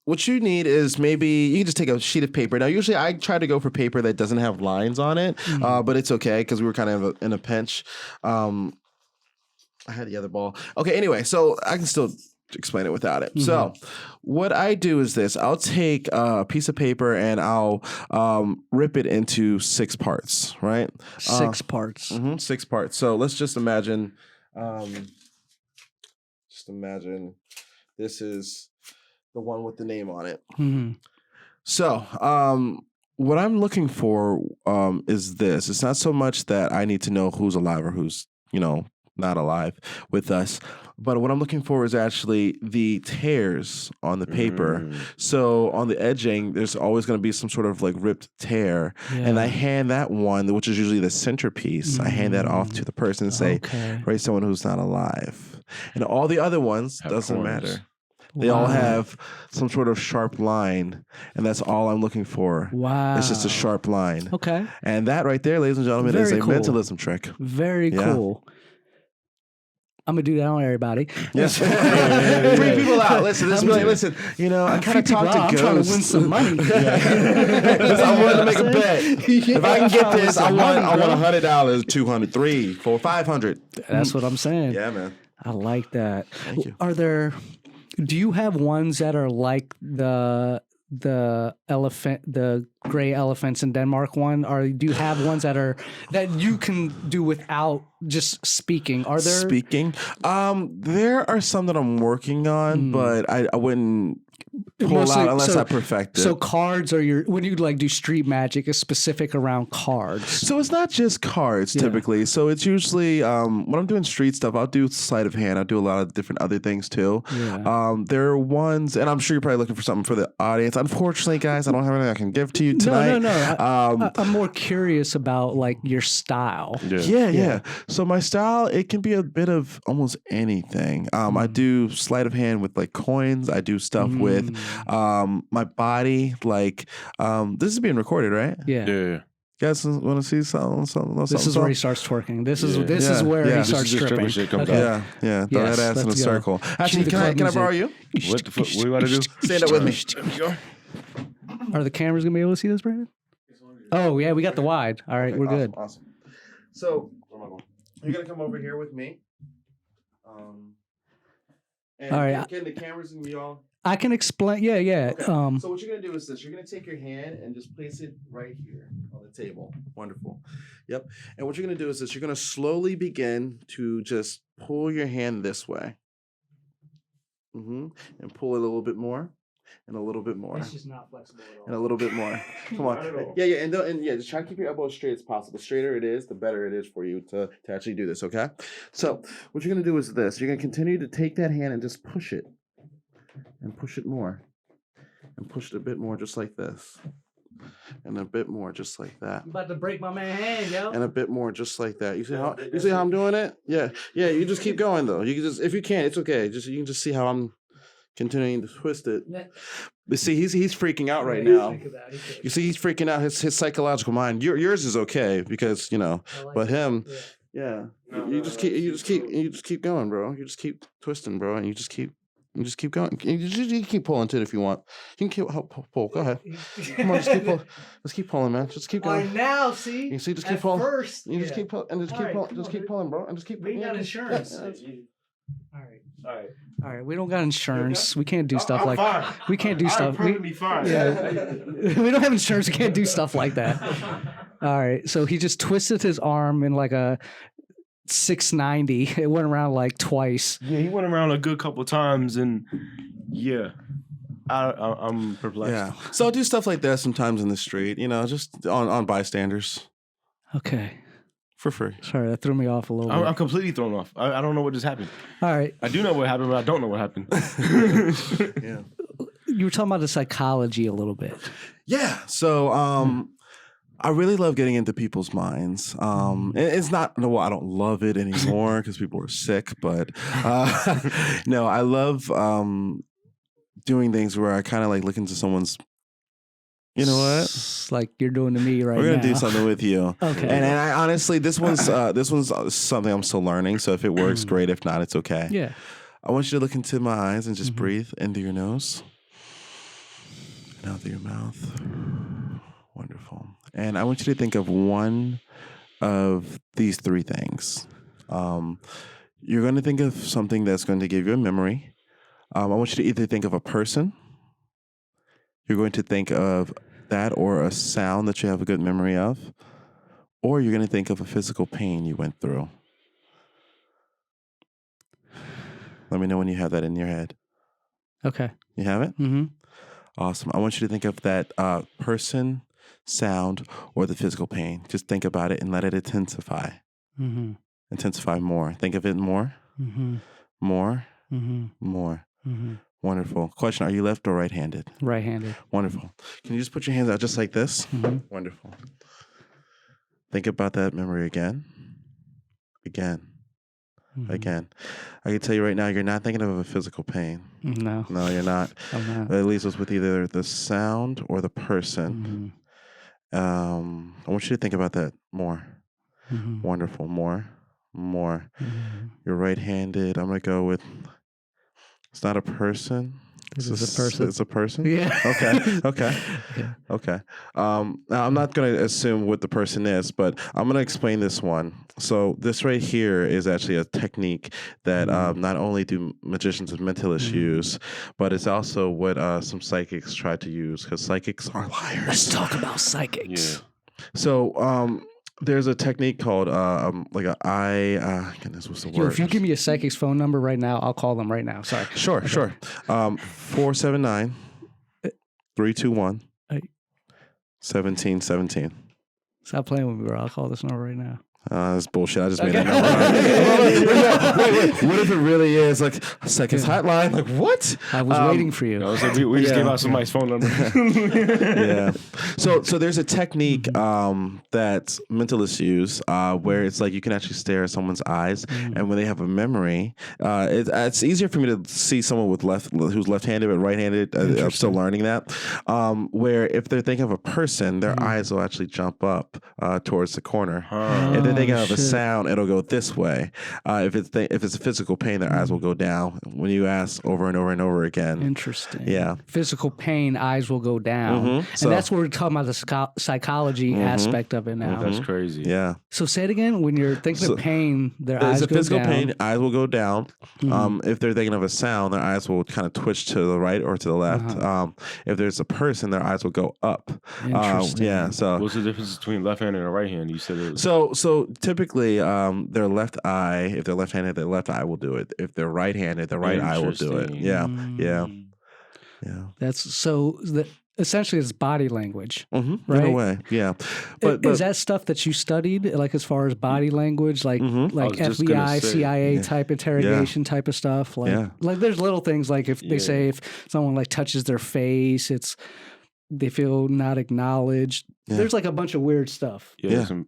What you need is maybe you can just take a sheet of paper. Now, usually I try to go for paper that doesn't have lines on it, but it's okay because we were kind of in a pinch. I had the other ball. Okay, anyway, so I can still explain it without it. So what I do is this. I'll take a piece of paper and I'll rip it into 6 parts, right? 6 parts. 6 parts. So let's just imagine, this is the one with the name on it. So what I'm looking for is this. It's not so much that I need to know who's alive or who's, not alive with us. But what I'm looking for is actually the tears on the paper. So on the edging, there's always going to be some sort of like ripped tear. Yeah. And I hand that one, which is usually the centerpiece, I hand that off to the person and say, write someone who's not alive. And all the other ones, doesn't matter. They all have some sort of sharp line, and that's all I'm looking for. Wow. It's just a sharp line. Okay. And that right there, ladies and gentlemen, is a mentalism trick. Very cool. I'm gonna do that on everybody. Yes. Free people out. Listen, I kind of talk to ghosts. I'm trying to win some money. I'm willing to make a bet. If I can get this, I want $100, $200, $300, $400, $500. That's what I'm saying. Yeah, man. I like that. Thank you. Do you have ones that are like the gray elephants in Denmark one, or do you have ones that you can do without just speaking? Are there speaking? There are some that I'm working on, but I wouldn't pull out unless I perfect it. So cards are when you like do street magic is specific around cards. So it's not just cards typically. So it's usually when I'm doing street stuff, I'll do sleight of hand. I'll do a lot of different other things too. Yeah. There are ones, and I'm sure you're probably looking for something for the audience. Unfortunately, guys, I don't have anything I can give to you tonight. No. I'm more curious about like your style. Yeah. So my style, it can be a bit of almost anything. I do sleight of hand with like coins. I do stuff with my body. Like this is being recorded, right? Yeah. You guys want to see something? This is where he starts twerking. This is where he starts stripping. Okay. Yeah. Throw that ass in a circle. Actually, can I borrow you? What the fuck? What do you want to do? Stand up with me. Are the cameras gonna be able to see this, Brandon? Oh yeah, we got the wide. All right, we're good. Awesome. So you're gonna come over here with me. And all right. Again, the cameras gonna be all. I can explain. Yeah. Okay. So what you're gonna do is this: you're gonna take your hand and just place it right here on the table. Wonderful. Yep. And what you're gonna do is this: you're gonna slowly begin to just pull your hand this way. And pull it a little bit more. And a little bit more. It's just not flexible at all. And a little bit more. Come on. Yeah, and just try to keep your elbow as straight as possible. The straighter it is, the better it is for you to actually do this, okay? So what you're going to do is this. You're going to continue to take that hand and just push it. And push it more. And push it a bit more just like this. And a bit more just like that. I'm about to break my man's hand, yo. And a bit more just like that. You see how I'm doing it? Yeah, you just keep going though. You can just, if you can't, it's okay. You can just see how I'm continuing to twist it. But see, he's freaking out right now. You see, he's freaking out. His psychological mind. Yours is okay because but him, you just keep going, bro. You just keep twisting, bro, and you just keep going. You keep pulling to it if you want. You can pull. Go ahead. Come on, just keep pulling, man. Just keep going. Right now, see. You see, just keep pulling. First, you just keep pulling, and just keep pulling, bro, and just keep. We got insurance. All right. We don't got insurance. We can't do stuff like fine. We can't do stuff. I'm perfectly fine. Yeah. We don't have insurance. We can't do stuff like that. All right. So he just twisted his arm in like a 690. It went around like twice. Yeah, he went around a good couple times, and I'm perplexed. Yeah. So I'll do stuff like that sometimes in the street. Just on bystanders. Okay. For free. Sorry, that threw me off a little bit. I'm completely thrown off. I don't know what just happened. All right. I do know what happened, but I don't know what happened. Yeah. You were talking about the psychology a little bit. Yeah. So I really love getting into people's minds. It's not, no, I don't love it anymore because people are sick, but no, I love doing things where I kind of like look into someone's. You know what? Like you're doing to me right now. We're gonna do something with you. Okay. And I honestly, this one's something I'm still learning. So if it works, great. If not, it's okay. Yeah. I want you to look into my eyes and just breathe into your nose and out through your mouth. Wonderful. And I want you to think of one of these three things. You're going to think of something that's going to give you a memory. I want you to either think of a person. You're going to think of that or a sound that you have a good memory of, or you're going to think of a physical pain you went through. Let me know when you have that in your head. Okay. You have it? Mm-hmm. Awesome. I want you to think of that person, sound, or the physical pain. Just think about it and let it intensify. Mm-hmm. Intensify more. Think of it more. Mm-hmm. More. Mm-hmm. More. Mm-hmm. Wonderful. Question, are you left or right-handed? Right-handed. Wonderful. Can you just put your hands out just like this? Mm-hmm. Wonderful. Think about that memory again. Again. Mm-hmm. Again. I can tell you right now, you're not thinking of a physical pain. No. No, you're not. I'm not. That leaves us with either the sound or the person. Mm-hmm. I want you to think about that more. Mm-hmm. Wonderful. More. Mm-hmm. You're right-handed. I'm going to go with, it's not a person. This is a person. It's a person? Yeah. Okay. Now, I'm not going to assume what the person is, but I'm going to explain this one. So this right here is actually a technique that not only do magicians and mentalists use, but it's also what some psychics try to use, because psychics are liars. Let's talk about psychics. Yeah. So there's a technique called goodness, what's the word? If you give me a psychic's phone number right now, I'll call them right now. Sorry. Sure. 479 321 1717. Stop playing with me, bro. I'll call this number right now. That's bullshit. I just made that number. Wait. What if it really is like a psychic's hotline? Like what? I was waiting for you. We just gave out somebody's phone number. Yeah. So there's a technique that mentalists use where it's like you can actually stare at someone's eyes, and when they have a memory, it's easier for me to see someone who's left-handed but right-handed. I'm still learning that. Where if they're thinking of a person, their eyes will actually jump up towards the corner. If they're thinking of a sound, it'll go this way. If it's a physical pain, their eyes will go down. When you ask over and over and over again. Interesting. Yeah. Physical pain, eyes will go down. And that's where we're talking about the psychology aspect of it now. That's crazy. Yeah. So say it again. When you're thinking of pain, their eyes go down. It's a physical pain, eyes will go down. If they're thinking of a sound, their eyes will kind of twitch to the right or to the left. If there's a person, their eyes will go up. Interesting. Yeah. So what's the difference between left hand and a right hand? You said it was... So typically, their left eye, if they're left-handed, their left eye will do it. If they're right-handed, their right eye will do it. Yeah. That's so. Essentially, it's body language, right? In a way, yeah. But is that stuff that you studied, like as far as body language, like FBI, CIA type interrogation type of stuff? Like there's little things like if they say if someone like touches their face, they feel not acknowledged. Yeah. There's like a bunch of weird stuff. Actually,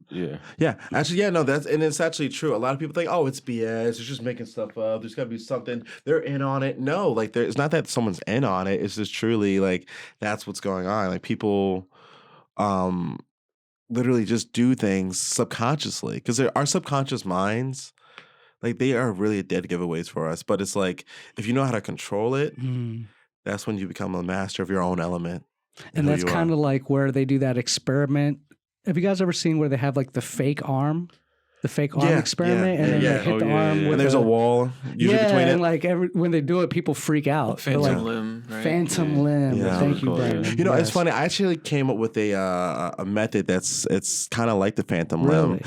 no, it's actually true. A lot of people think, oh, it's BS. It's just making stuff up. There's got to be something. They're in on it. No, like it's not that someone's in on it. It's just truly like that's what's going on. Like people, literally just do things subconsciously because our subconscious minds, like they are really dead giveaways for us. But it's like if you know how to control it, that's when you become a master of your own element. And that's kind of like where they do that experiment. Have you guys ever seen where they have like the fake arm experiment, and then they hit the arm with and there's a wall usually between it. And like when they do it, people freak out. Phantom limb, right? Phantom limb. Yeah. Thank you, Brandon. You know, it's funny. I actually came up with a method it's kind of like the phantom limb.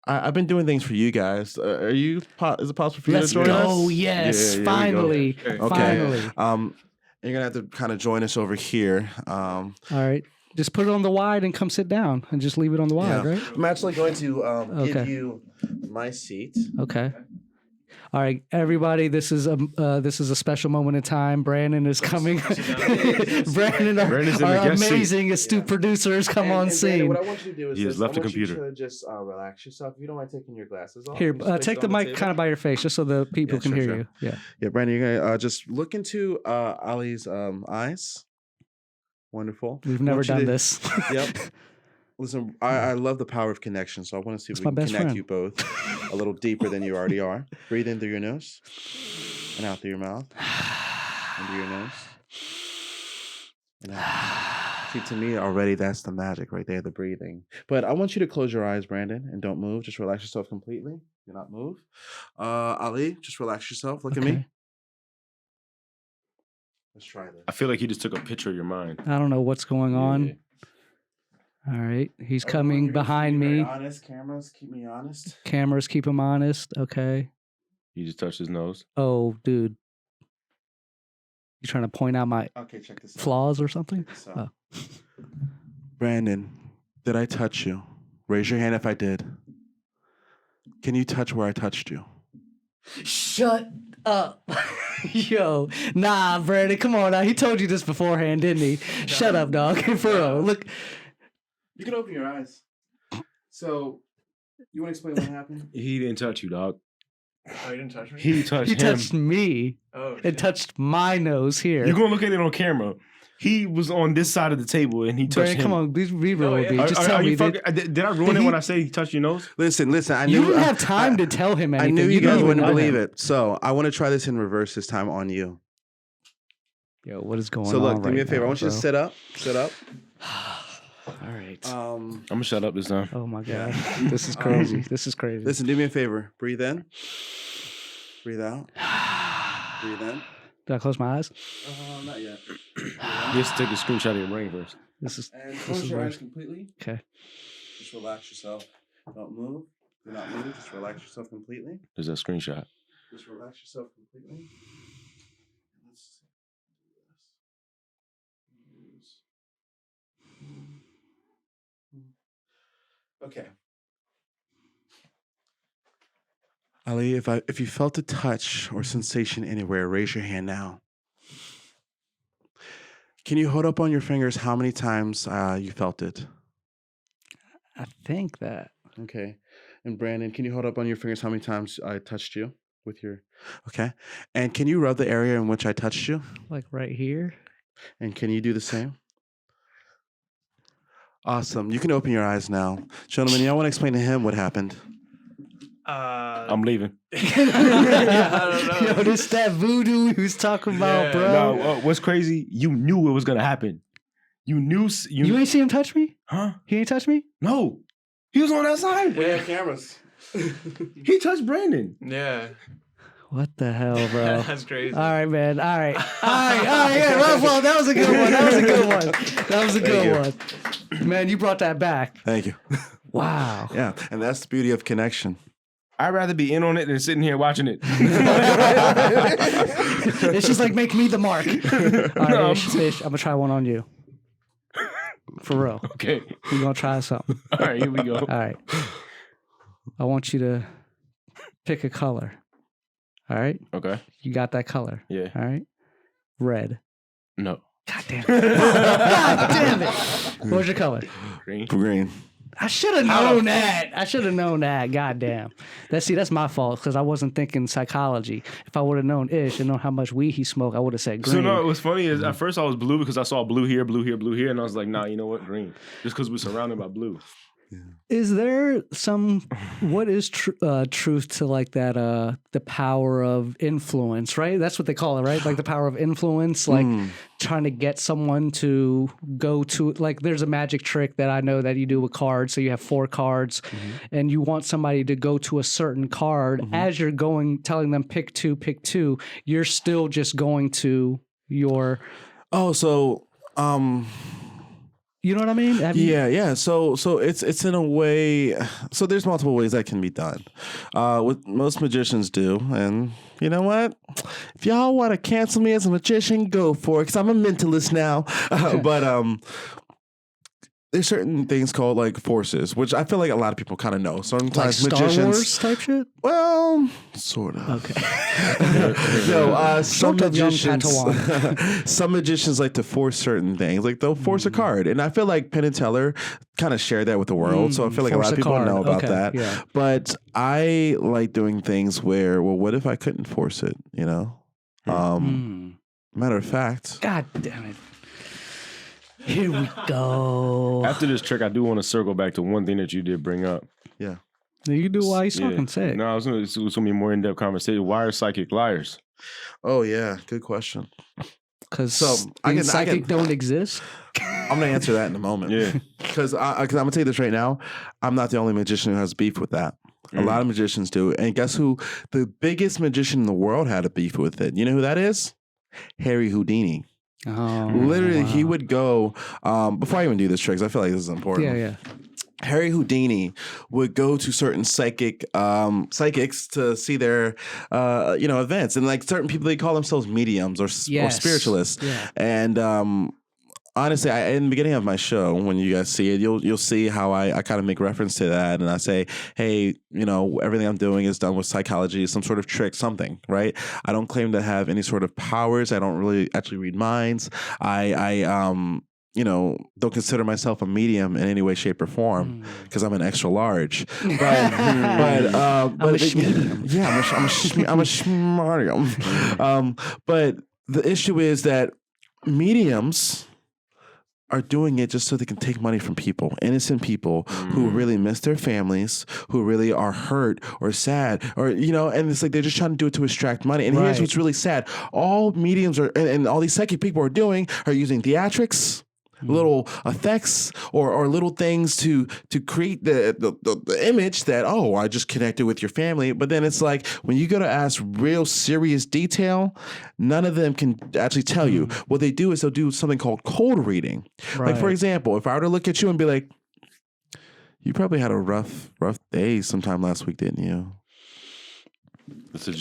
I've been doing things for you guys. Is it possible for you to join us? Oh yes, finally, finally. You're going to have to kind of join us over here. All right. Just put it on the wide and come sit down and just leave it on the wide, right? I'm actually going to give you my seat. Okay. All right, everybody. This is a special moment in time. Brandon is coming. Brandon, our amazing astute producers, come on scene. What I want you to do is he left the computer. You to just relax yourself. If you don't mind taking your glasses off. Here, take the mic kind of by your face, just so the people can hear you. Yeah, Brandon, you're gonna just look into Ali's eyes. Wonderful. We've never done this. Yep. Listen, I love the power of connection, so I want to see if we can connect you both a little deeper than you already are. Breathe in through your nose and out through your mouth. In through your nose and out. See, to me, already that's the magic right there, the breathing. But I want you to close your eyes, Brandon, and don't move. Just relax yourself completely. Do not move. Ali, just relax yourself. Look at me. Let's try this. I feel like he just took a picture of your mind. I don't know what's going on. Yeah. All right, he's coming behind me. Honest, cameras, keep me honest. Cameras, keep him honest. Okay. He just touched his nose. Oh, dude. You trying to point out my check this flaws or something? Oh. Brandon, did I touch you? Raise your hand if I did. Can you touch where I touched you? Shut up. Yo, nah, Brandon, come on now. He told you this beforehand, didn't he? No. Shut up, dog. For real. Look. You can open your eyes. So, you want to explain what happened? He didn't touch you, dog. Oh, he didn't touch me? He touched him. He touched me. Oh, and touched my nose here. You're going to look at it on camera. He was on this side of the table and he touched Brandon, him. come on, be real with me. Just tell me. Did I ruin it when I say he touched your nose? Listen. I knew you didn't have time to tell him anything. I knew you guys wouldn't believe it. So I want to try this in reverse this time on you. Yo, what is going on? So look, do me a right favor. now, I want you to bro? sit up. Sit up. All right. I'm gonna shut up this time. Oh my god, this is crazy. This is crazy. Listen, do me a favor. Breathe in. Breathe out. Breathe in. Do I close my eyes? Not yet. Just take a screenshot of your brain first. This is And this close is your weird. eyes completely. Okay. Just relax yourself. Don't move. Do not move. Just relax yourself completely. There's that screenshot. Just relax yourself completely. Let's do this. Okay. Ali, if you felt a touch or sensation anywhere, raise your hand now. Can you hold up on your fingers how many times you felt it? I think that. Okay. And Brandon, can you hold up on your fingers how many times I touched you with your... Okay. And can you rub the area in which I touched you? Like right here. And can you do the same? Awesome. You can open your eyes now. Gentlemen, y'all want to explain to him what happened? I'm leaving. I don't know. Yo, this that voodoo he was talking about, Yeah. bro. No, what's crazy? You knew it was gonna happen. You knew. You ain't see him touch me? Huh? He ain't touch me? No. He was on that side. We have cameras. He touched Brandon. Yeah. What the hell, bro? That's crazy. All right, man. All right. Yeah, well, that was a good one. That was a good one. Man, you brought that back. Thank you. Wow. Yeah, and that's the beauty of connection. I'd rather be in on it than sitting here watching it. It's just like, make me the mark. All right, No. Ish, I'm going to try one on you. For real. Okay. We're going to try something. All right, here we go. All right. I want you to pick a color. All right? Okay. You got that color. Yeah. All right? Red. No. God damn it. God damn it. What was your color? Green. Green. I should have known that. God damn. That's my fault because I wasn't thinking psychology. If I would have known Ish and known how much weed he smoked, I would have said green. So no, what's funny is at first I was blue because I saw blue here, and I was like, nah, you know what, green, just because we're surrounded by blue. Is there what is truth to like that, the power of influence, right? That's what they call it, right? Like the power of influence, like trying to get someone to go to, like there's a magic trick that I know that you do with cards. So you have 4 cards and you want somebody to go to a certain card. As you're going, telling them pick two, you're still just going to your... Oh, so... You know what I mean? Yeah. So it's in a way. So there's multiple ways that can be done. What most magicians do, and you know what? If y'all want to cancel me as a magician, go for it, because I'm a mentalist now. But there's certain things called like forces, which I feel like a lot of people kind of know. Sometimes like magicians, Star Wars type shit? well, sort of. Okay. Some Sort of young magicians, Padawan. some magicians like to force certain things. Like they'll force a card, and I feel like Penn and Teller kind of share that with the world. So I feel like a force lot of a people card. know about Okay, that. yeah. But I like doing things where, well, what if I couldn't force it? You know. Matter of fact, God damn it. Here we go. After this trick, I do want to circle back to one thing that you did bring up. yeah. You do why you fucking sick. No, it's going to be a more in-depth conversation. Why are psychic liars? Oh yeah, good question. Because I psychic don't exist. I'm gonna answer that in a moment. Yeah. Because I'm gonna tell you this right now. I'm not the only magician who has beef with that. A lot of magicians do. And guess who? The biggest magician in the world had a beef with it. You know who that is? Harry Houdini. Oh, Literally, wow. he would go, before I even do this trick, 'cause I feel like this is important. Yeah. Harry Houdini would go to certain psychics to see their, events. And like certain people, they call themselves mediums or spiritualists. Yeah. And honestly, in the beginning of my show, when you guys see it, you'll see how I kind of make reference to that. And I say, hey, everything I'm doing is done with psychology, some sort of trick, something, right? I don't claim to have any sort of powers. I don't really actually read minds. I don't consider myself a medium in any way, shape, or form because I'm an extra large. But I'm a medium. Yeah, I'm a schmarium. But the issue is that mediums are doing it just so they can take money from people, innocent people who really miss their families, who really are hurt or sad, or, and it's like they're just trying to do it to extract money. And here's what's really sad. All mediums and all these psychic people are doing are using theatrics, little effects or little things to create the image that, oh, I just connected with your family. But then it's like when you go to ask real serious detail, none of them can actually tell you. What they do is they'll do something called cold reading. Like, for example, if I were to look at you and be like, you probably had a rough day sometime last week, didn't you?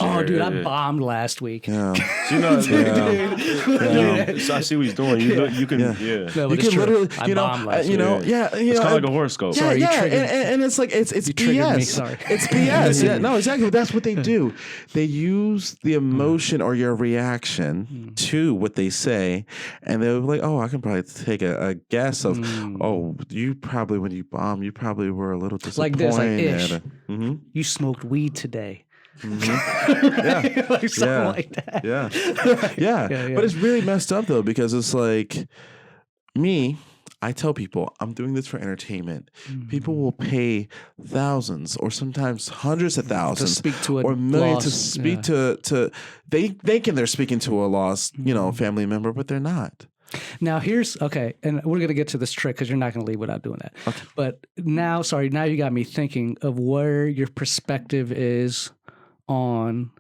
Oh, dude, I bombed last week. Yeah. So I see what he's doing. You can, No, you can literally, bombed last week. It's kind of like a horoscope. And it's like it's BS. Me, sorry. It's BS. Yeah, no, exactly. That's what they do. They use the emotion or your reaction to what they say, and they're like, "Oh, I can probably take a guess of, oh, you probably when you bombed, you probably were a little disappointed." Like this, like Ish. You smoked weed today. Like something like that. Yeah. But it's really messed up though, because it's like I tell people I'm doing this for entertainment. People will pay thousands or sometimes hundreds of thousands to speak to or millions to speak to they thinking they're speaking to a lost, family member, but they're not. Now and we're going to get to this trick because you're not going to leave without doing that. Okay. But now you got me thinking of where your perspective is on,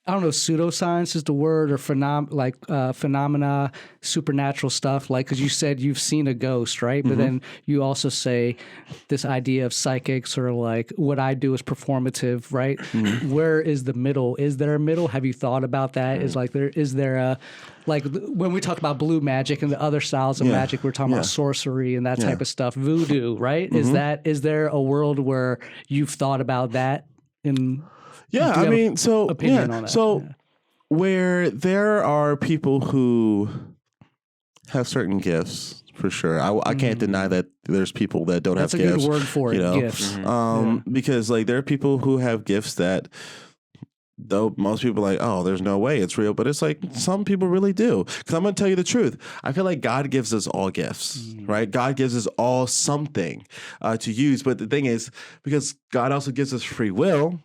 I don't know, pseudoscience is the word, or phenomena, supernatural stuff. Like, because you said you've seen a ghost, right? But then you also say this idea of psychics, or like what I do is performative, right? Where is the middle? Is there a middle? Have you thought about that? Is there a, like when we talk about blue magic and the other styles of magic, we're talking about sorcery and that type of stuff, voodoo, right? Is there a world where you've thought about that? Opinion on that. Where there are people who have certain gifts, for sure. I can't deny that there's people that don't have gifts. That's a good word for it, gifts. Because like there are people who have gifts that, though most people are like, oh, there's no way it's real, but it's like some people really do. Because I'm going to tell you the truth. I feel like God gives us all gifts, right? God gives us all something to use. But the thing is, because God also gives us free will,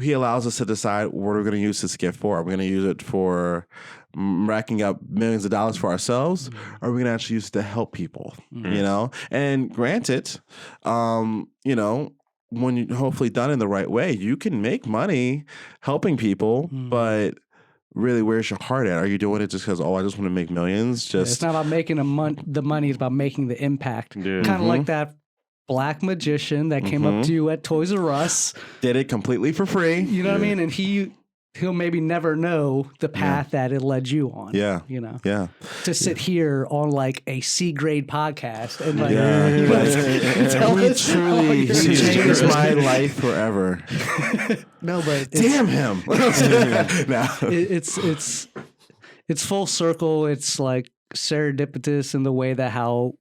He allows us to decide what we're going to use this gift for. Are we going to use it for racking up millions of dollars for ourselves? Or are we going to actually use it to help people, And granted, when you hopefully done in the right way, you can make money helping people, but really, where's your heart at? Are you doing it just because, I just want to make millions? It's not about making the money, it's about making the impact. Yeah. Kind of like that black magician that came up to you at Toys R Us. Did it completely for free. You know what I mean? And he'll maybe never know the path that it led you on. Yeah. Yeah. To sit here on like a C-grade podcast and like, truly changed my life forever. No, but damn him. It's full circle. It's like serendipitous in the way that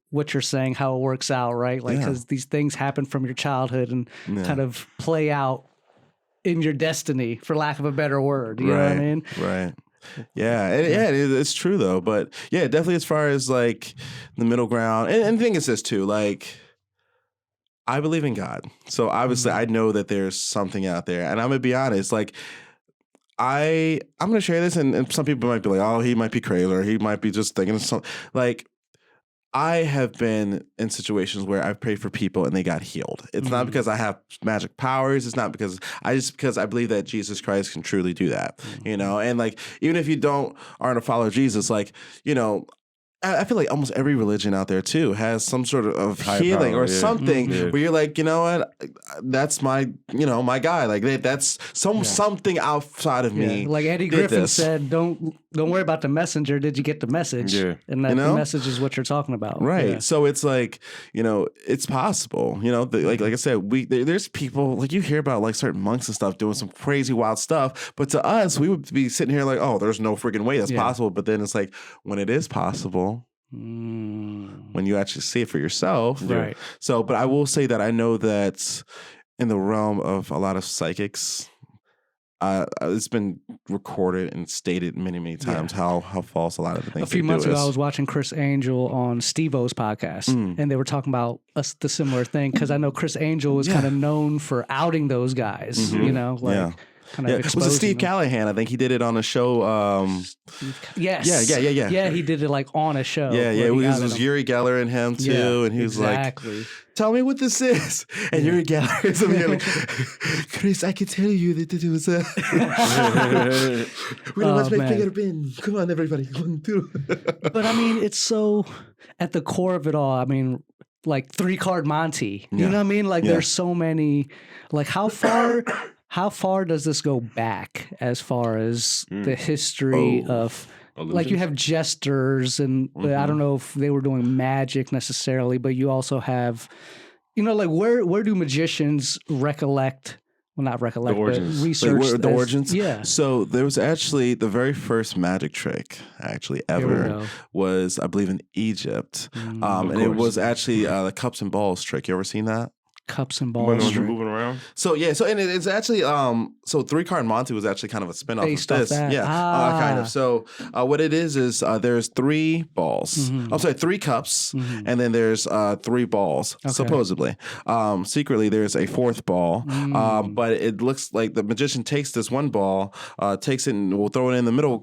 what you're saying, how it works out, right? Like, because these things happen from your childhood and kind of play out in your destiny, for lack of a better word. You know what I mean? Right. Yeah. It's true though. But yeah, definitely as far as like the middle ground. And the thing is this too, like, I believe in God. So obviously I know that there's something out there. And I'm going to be honest, like, I'm going to share this, and some people might be like, oh, he might be crazy, or he might be just thinking of something. Like, I have been in situations where I've prayed for people and they got healed. It's not because I have magic powers. It's not because I believe that Jesus Christ can truly do that, And like, even if you aren't a follower of Jesus, like, I feel like almost every religion out there too has some sort of healing or something where you're like, you know what, that's my guy. Like that's something outside of me. Like Eddie Griffin said, don't worry about the messenger. Did you get the message? Yeah. And that the message is what you're talking about. Right. Yeah. So it's like, it's possible, like I said, there's people like you hear about like certain monks and stuff doing some crazy wild stuff. But to us, we would be sitting here like, oh, there's no freaking way that's possible. But then it's like when it is possible, when you actually see it for yourself. Right. So, but I will say that I know that in the realm of a lot of psychics, it's been recorded and stated many times how false a lot of the things. A few months ago, I was watching Chris Angel on Steve-O's podcast, and they were talking about the similar thing because I know Chris Angel is kind of known for outing those guys. You know, like. Kind of was it Steve Callahan? I think he did it on a show. Yes. Yeah. Yeah, he did it like on a show. Yeah. It was Uri Geller and him too, and he was like, "Tell me what this is." And Uri Geller is like, "Chris, I can tell you that it was a. We're gonna make bigger bin. Come on, everybody, 1, 2." But I mean, it's so at the core of it all. I mean, like 3-card Monty. You know what I mean? Like there's so many. Like how far does this go back as far as the history of illusions? Like you have jesters and I don't know if they were doing magic necessarily, but you also have, you know, like where do magicians recollect? Well, not recollect, but research. The origins? Yeah. So there was actually the very first magic trick ever was, I believe, in Egypt. And it was actually the cups and balls trick. You ever seen that? Cups and balls. Moving around. So and it's actually so 3-card Monty was actually kind of a spin-off Based of off this. that. Kind of. So what it is there's 3 balls. I'm sorry, 3 cups, and then there's 3 balls, supposedly. Secretly there's a 4th ball, but it looks like the magician takes this one ball, takes it and will throw it in the middle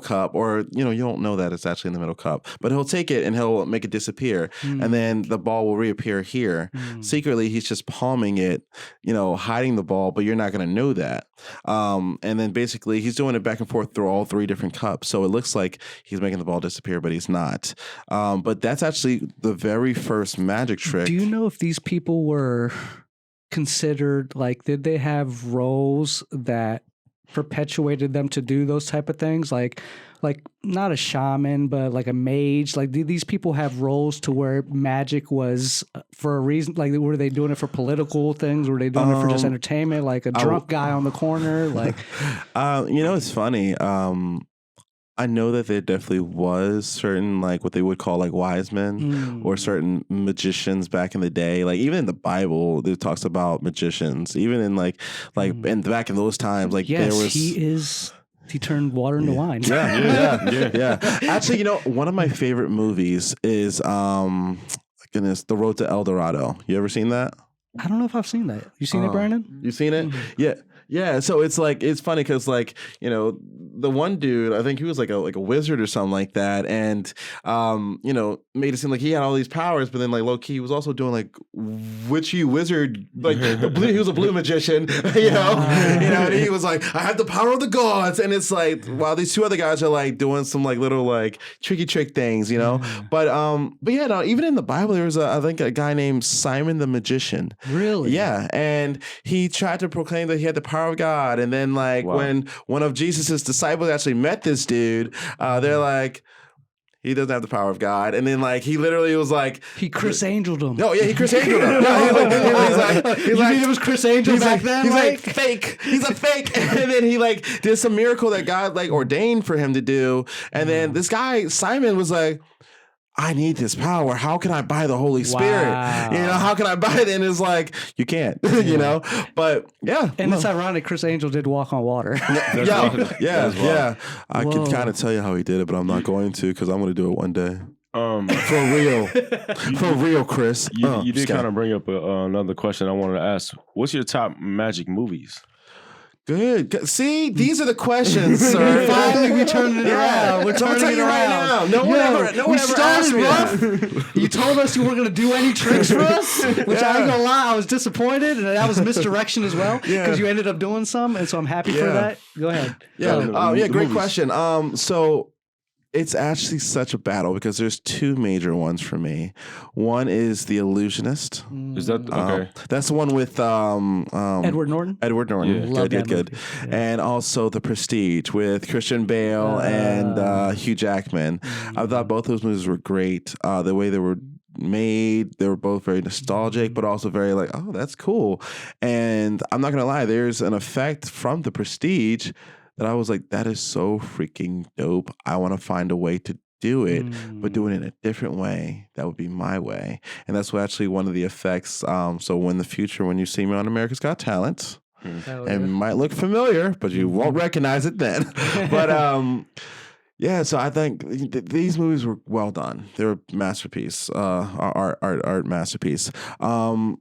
cup, or you don't know that it's actually in the middle cup, but he'll take it and he'll make it disappear, and then the ball will reappear here. Secretly he's just palming it, hiding the ball, but you're not going to know that. And then basically he's doing it back and forth through all 3 different cups. So it looks like he's making the ball disappear, but he's not. But that's actually the very first magic trick. Do you know if these people were considered, like, did they have roles that perpetuated them to do those type of things? Like not a shaman, but like a mage. Like, did these people have roles to where magic was for a reason? Like, were they doing it for political things? Were they doing it for just entertainment? Like a drunk guy on the corner? Like, it's funny. I know that there definitely was certain, like, what they would call like wise men or certain magicians back in the day. Like even in the Bible, it talks about magicians. Even in and back in those times, like there was. He turned water into wine. Yeah. Actually, one of my favorite movies is The Road to El Dorado. You ever seen that? I don't know if I've seen that. You seen it, Brandon? You seen it? Yeah. So it's like, it's funny because the one dude, I think he was like a wizard or something like that, and made it seem like he had all these powers, but then like low key he was also doing like witchy wizard, like he was a blue magician, and he was like, I have the power of the gods, and it's like, while these 2 other guys are like doing some like little like tricky trick things, but yeah, no, even in the Bible there was I think a guy named Simon the magician. Really? Yeah, and he tried to proclaim that he had the power of God, and then when one of Jesus's disciples actually met this dude, they're like, he doesn't have the power of God, and then he literally was like, he Chris Angeled him. Oh yeah, he Chris Angeled him. Yeah, he's like, it was Chris Angel back then? He's like fake. He's a fake, and then he did some miracle that God ordained for him to do, and then this guy Simon was like, I need this power. How can I buy the Holy Spirit? Wow. How can I buy it? And it's like, you can't, but yeah. And it's ironic, Chris Angel did walk on water. Yeah. I can kind of tell you how he did it, but I'm not going to, because I'm going to do it one day. For real, Chris. You did kind of bring up another question I wanted to ask. What's your top magic movies? Good. See, these are the questions, sir. Finally, we turned it around. We're turning it around. No one ever asked me rough. You told us you weren't going to do any tricks for us, which I ain't going to lie, I was disappointed, and that was misdirection as well, because you ended up doing some, and so I'm happy for that. Go ahead. Great question. So it's actually such a battle because there's 2 major ones for me. One is The Illusionist. Is that okay? That's the one with Edward Norton. Yeah. Good. Yeah. And also The Prestige with Christian Bale and Hugh Jackman. I thought both those movies were great. The way they were made, they were both very nostalgic, but also very like, oh, that's cool. And I'm not gonna lie, there's an effect from The Prestige that I was like, that is so freaking dope. I want to find a way to do it, but do it in a different way. That would be my way. And that's actually one of the effects. So in the future, when you see me on America's Got Talent, and might look familiar, but you won't recognize it then. But yeah, so I think these movies were well done. They were masterpiece, art masterpiece. I'll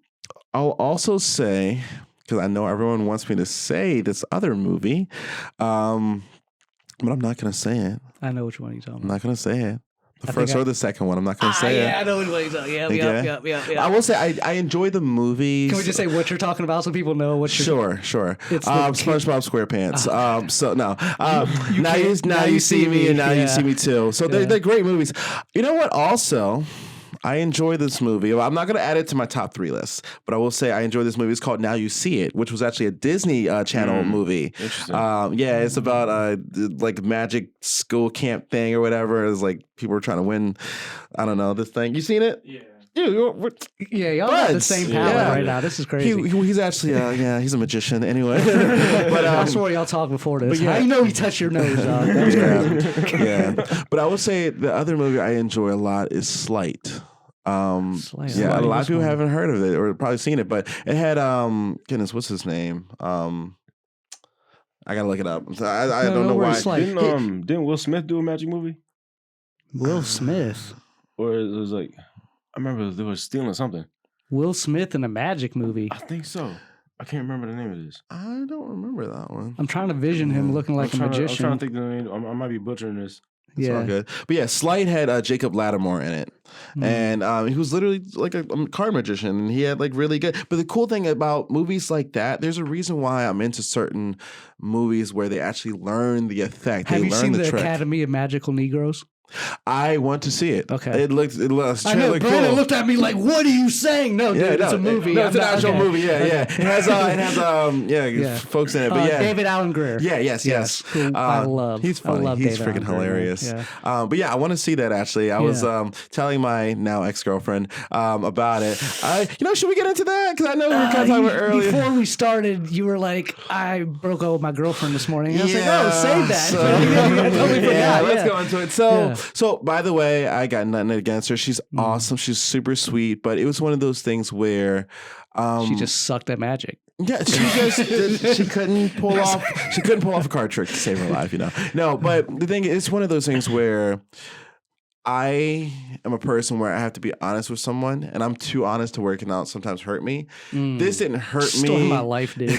also say, because I know everyone wants me to say this other movie, but I'm not going to say it. I know which one you're talking about. I'm not going to say it. The first or the second one, I'm not going to say it. Yeah, I know which one you're talking about. Yep. I will say I enjoy the movies. Can we just say what you're talking about so people know what you're... Sure. It's SpongeBob SquarePants. So no. Now you see me and now you see me too. So they're great movies. You know what? Also, I enjoy this movie. I'm not going to add it to my top 3 list, but I will say I enjoy this movie. It's called Now You See It, which was actually a Disney Channel movie. Interesting. Yeah, it's about like magic school camp thing or whatever. It's like people were trying to win, I don't know, this thing. You seen it? Yeah. Dude, y'all have the same palette right now. This is crazy. He's actually, he's a magician anyway. But I swore y'all talked before this. How you know he touched your nose? That was crazy. Yeah. But I would say the other movie I enjoy a lot is Slight. A lot of people haven't heard of it or probably seen it, but it had goodness, what's his name? I gotta look it up. I don't know why. Didn't Will Smith do a magic movie? Will Smith, or it was like I remember they were stealing something. Will Smith in a magic movie. I think so. I can't remember the name of this. I don't remember that one. I'm trying to vision him looking like a magician. I'm trying to think the name. I might be butchering this. It's all good. But yeah, Slight had Jacob Lattimore in it. And he was literally like a card magician, and he had like really good. But the cool thing about movies like that, there's a reason why I'm into certain movies where they actually learn the effect. Have they you learn seen the the trick. Academy of Magical Negroes? I want to see it. Okay. It looks I know, Brandon cool. looked at me like, what are you saying? No, dude, it's a movie. No, it's an actual movie. Yeah. It has folks in it. But David Allen Greer. Yes. Who I love. He's funny. I love He's David freaking Allen Greer, hilarious. yeah. But yeah, I want to see that actually. I was telling my now ex-girlfriend about it. Should we get into that? Because I know we were kind of talking about earlier. Before we started, you were like, I broke up with my girlfriend this morning. And I was like, oh, save that. I totally forgot. Let's go into it. So by the way, I got nothing against her. She's awesome. She's super sweet. But it was one of those things where she just sucked at magic. Yeah, she couldn't pull off a card trick to save her life, No, but the thing is, it's one of those things where I am a person where I have to be honest with someone, and I'm too honest to where it can sometimes hurt me. This didn't hurt me. Story of my life, dude.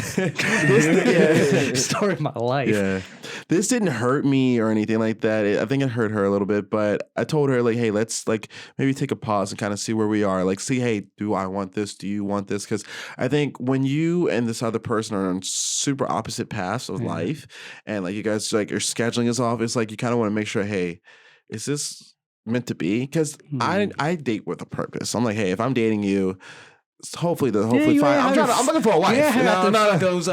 Story of my life. Yeah. This didn't hurt me or anything like that. I think it hurt her a little bit, but I told her, like, hey, let's like maybe take a pause and kind of see where we are. Like, see, hey, do I want this? Do you want this? Because I think when you and this other person are on super opposite paths of life, and like you guys like your scheduling is off, it's like you kind of want to make sure, hey, is this meant to be? Because I date with a purpose. I'm like, hey, if I'm dating you, hopefully fine. I'm looking for a wife. Yeah, those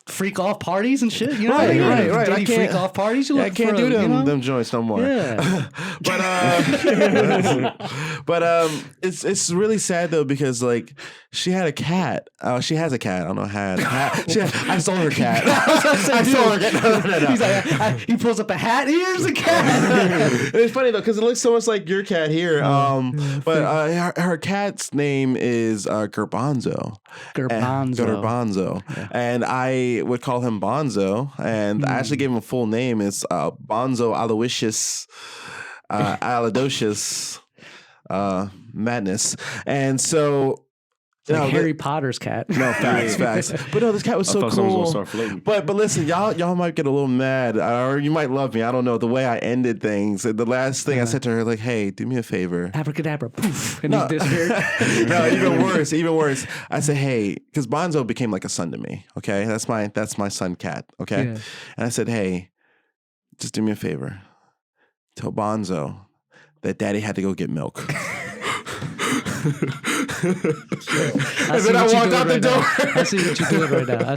freak off parties and shit. Right. I can't freak off parties. I can't do them joints no more. Yeah. but it's really sad though because like she had a cat. She has a cat. I don't know how. I stole her cat. I stole her cat. No. He's like, he pulls up a hat. Here's a cat. It's funny though because it looks so much like your cat here. But her cat's name is Garbanzo. Garbanzo. Yeah. And I would call him Bonzo, and I actually gave him a full name. It's Bonzo Aloysius Aladocious Madness. And so like Harry Potter's cat. No, facts. But no, this cat was so cool. But listen, y'all might get a little mad, or you might love me. I don't know the way I ended things. The last thing I said to her, like, "Hey, do me a favor." Abracadabra, poof, and he disappeared. No, even worse. I said, "Hey," because Bonzo became like a son to me. Okay, that's my son cat. Okay, and I said, "Hey, just do me a favor. Tell Bonzo that Daddy had to go get milk." And then I walked out the door. I see what you're doing right now.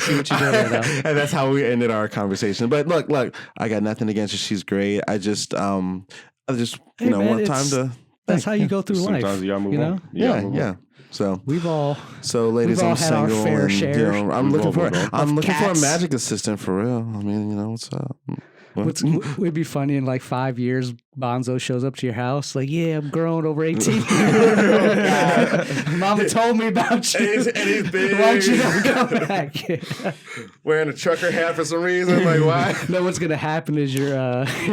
And that's how we ended our conversation. But look, I got nothing against her. She's great. I just want time to. That's how you go through life. Sometimes y'all move on. Yeah. So ladies, I'm all had our single, fair share. I'm looking for a magic assistant for real. I mean, what's up? Would be funny in like 5 years, Bonzo shows up to your house like, yeah, I'm grown over 18. Mama told me about you. And he's big. Why don't you never come back? Wearing a trucker hat for some reason. Like, why? No, what's gonna happen is you're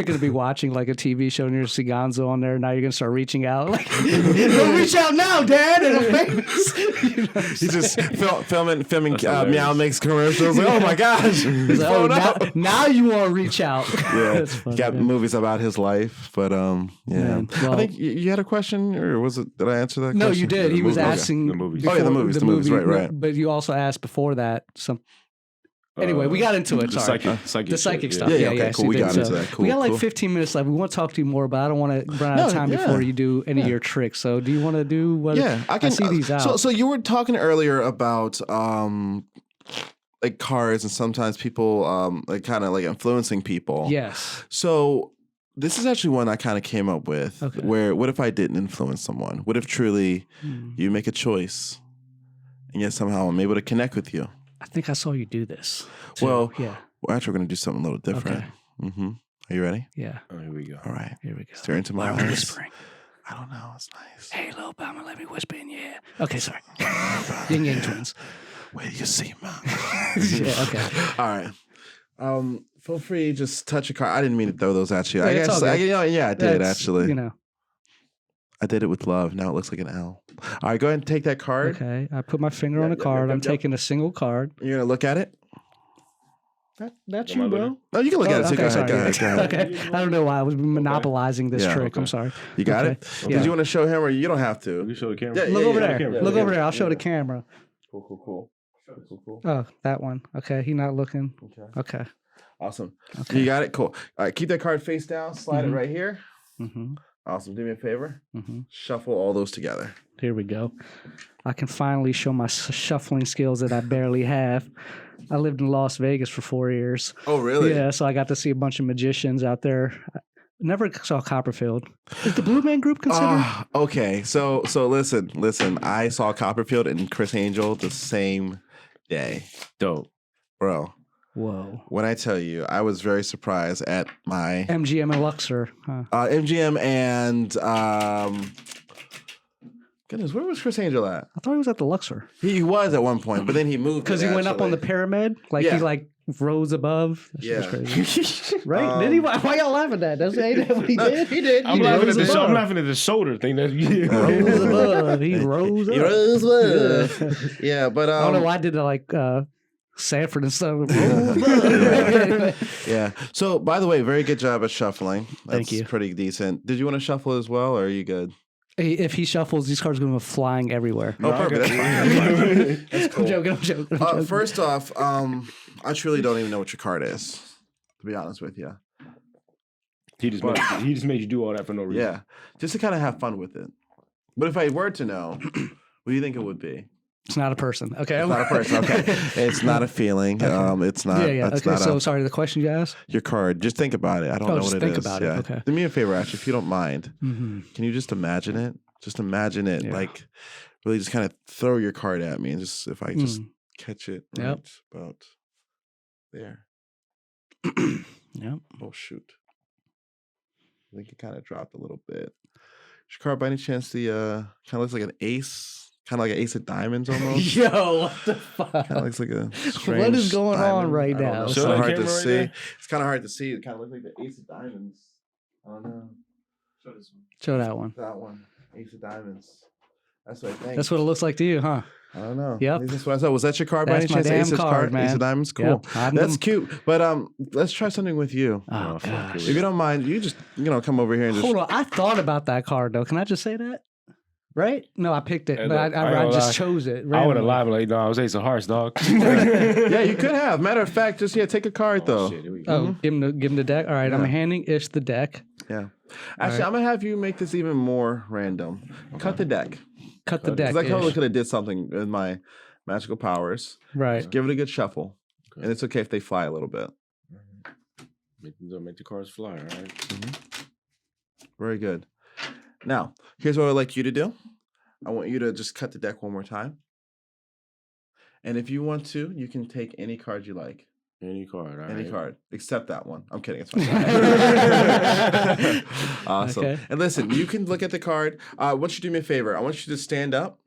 gonna be watching like a TV show and you're see Gonzo on there. Now you're gonna start reaching out like, don't reach out now, Dad, and I'm famous. He's just filming Meow Mix commercials. Like, oh my gosh. He's like, oh, now you want to reach out. Yeah, That's funny, got movies about his life, but yeah. Man, well, I think you had a question, or was it? Did I answer that? No, question? you did. He was asking the movies. Oh yeah, the movies. Right. But you also asked before that some. Anyway, we got into it. The Sorry. psychic stuff. Yeah, okay, cool. We got into that. Cool. We got like 15 minutes left. We want to talk to you more, but I don't want to run out of time before you do any of your tricks. So, do you want to do what? Yeah, I can see these out. So you were talking earlier about like cards, and sometimes people like kind of like influencing people. Yes. So this is actually one I kind of came up with. Okay. Where what if I didn't influence someone? What if truly you make a choice, and yet somehow I'm able to connect with you? I think I saw you do this. Too. Well, yeah. Well, actually, we're gonna do something a little different. Okay. Are you ready? Yeah. Oh, here we go. All right. Here we go. Stare into my Why are we eyes. whispering? I don't know. It's nice. Hey, little Bama, let me whisper in your ear. Okay, sorry. Yin Yang twins. Where do you see, Mom? Yeah. Okay. All right. Feel free, just touch a card. I didn't mean to throw those at you. Yeah, I it's guess, all good. I did actually. You know. I did it with love. Now it looks like an L. All right, go ahead and take that card. Okay. I put my finger on the card. I'm taking a single card. You're gonna look at it. That's you, bro. No, you can look at it. So Okay, go sorry. ahead. Go ahead. Okay. I don't know why I was monopolizing this Yeah, trick. okay. I'm sorry. You got Okay. it? Yeah. Did you want to show him, or you don't have You to? show the camera. Yeah, Look over yeah, there. yeah, Look yeah, over there. I'll yeah. show the camera. Cool. Oh, that one. Okay. He not looking. Okay. Awesome. Okay. You got it? Cool. All right, keep that card face down. Slide it right here. Mm-hmm. Awesome. Do me a favor. Mm-hmm. Shuffle all those together. Here we go. I can finally show my shuffling skills that I barely have. I lived in Las Vegas for 4 years. Oh, really? Yeah, so I got to see a bunch of magicians out there. I never saw Copperfield. Is the Blue Man Group considered? Okay. So listen. I saw Copperfield and Chris Angel the same day. Dope. Bro. Whoa. When I tell you, I was very surprised at my MGM and Luxor. Huh? MGM and goodness, where was Chris Angel at? I thought he was at the Luxor. He was at one point, but then he moved Because he went up on the pyramid? Like Yeah. he like rose above? That shit was Yeah. crazy. Right? Did he? Why y'all laughing at that? Ain't that what he did? He did. I'm laughing at the shoulder thing. That Rose above. He rose up. He rose above. Yeah, but I don't know why I did it like Sanford and stuff. yeah. So, by the way, very good job at shuffling. That's Thank you. pretty decent. Did you want to shuffle as well, or are you good? If he shuffles, these cards are going to go flying everywhere. Oh, perfect. That's fine. That's cool. I'm joking. First off, I truly don't even know what your card is, to be honest with you. He just made you do all that for no reason. Yeah, just to kind of have fun with it. But if I were to know, what do you think it would be? It's not a person. Okay. It's not a person. Okay. It's not a feeling. Okay. It's not. Yeah. It's Okay. not So sorry, the question you asked? your card. Just think about it. I don't know just what it is. think about it. Yeah. Okay. Do me a favor, actually, if you don't mind. Mm-hmm. Can you just imagine it? Just imagine it. Yeah. Like, really just kind of throw your card at me. And just, if I just catch it right about there. Yep. Oh, shoot. I think it kind of dropped a little bit. Is your card by any chance the, kind of looks like an ace? Kind of like an ace of diamonds almost? Yo, what the fuck? Kind of looks like a strange What is going on diamond. right I don't now? know. It's Show kind of that hard to camera right see. there. It's kind of hard to see. It kind of looks like the ace of diamonds. I don't know. Show this one. Show that one. That one. Ace of diamonds. That's what I think. That's what it looks like to you, huh? I don't know. Yep. That's what I thought. Was that your card by any That's my chance? damn Ace's card, man. Ace of diamonds? Cool. Yep. I'm That's the- cute. But let's try something with you. Oh, gosh. If you don't mind, you just come over here and just Hold on. I thought about that card, though. Can I just say that? Right? No, I picked it, Hey, but look, I I ain't gonna just lie. chose it. I would have randomly. lied, but like, no, I was Ace of Hearts, dog. Yeah, you could have. Matter of fact, just take a card though. Shit, here we go. Oh, give him the deck. All right, I'm Yeah. handing Ish the deck. Yeah. Actually, I'm gonna have you make this even more random. Cut the deck. Cut the deck. Because I totally Ish. could have did something with my magical powers. Right. Just give it a good shuffle, Okay. and it's okay if they fly a little bit. Make the cards fly, all right? Very good. Now, here's what I'd like you to do. I want you to just cut the deck one more time. And if you want to, you can take any card you like. Any card. All Any right. card except that one. I'm kidding. It's fine. Awesome. Okay. And listen, you can look at the card. I want you to do me a favor. I want you to stand up.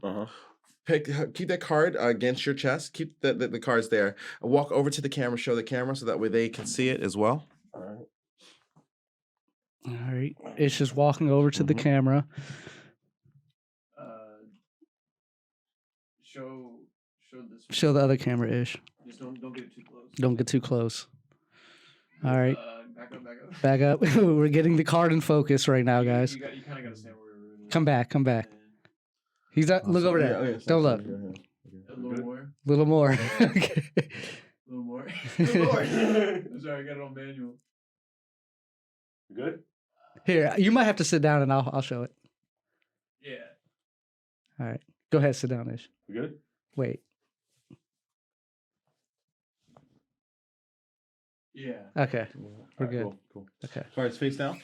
Keep that card against your chest. Keep the cards there. Walk over to the camera. Show the camera so that way they can see it as well. All right. All right. Ish is walking over to the camera. Show the other camera, Ish. Just don't get too close. Don't get too close. All right. Back up. Back up. We're getting the card in focus right now, guys. You kind of got to stand where we're Come back. He's not, look over there. Don't look. A little more. Little more. Okay. A little more. I'm sorry, I got it on manual. Good? Here, you might have to sit down and I'll show it. Yeah. All right. Go ahead, sit down, Ish. We good? Wait. Yeah. Okay. We're good. Cool. Okay. Cards face down.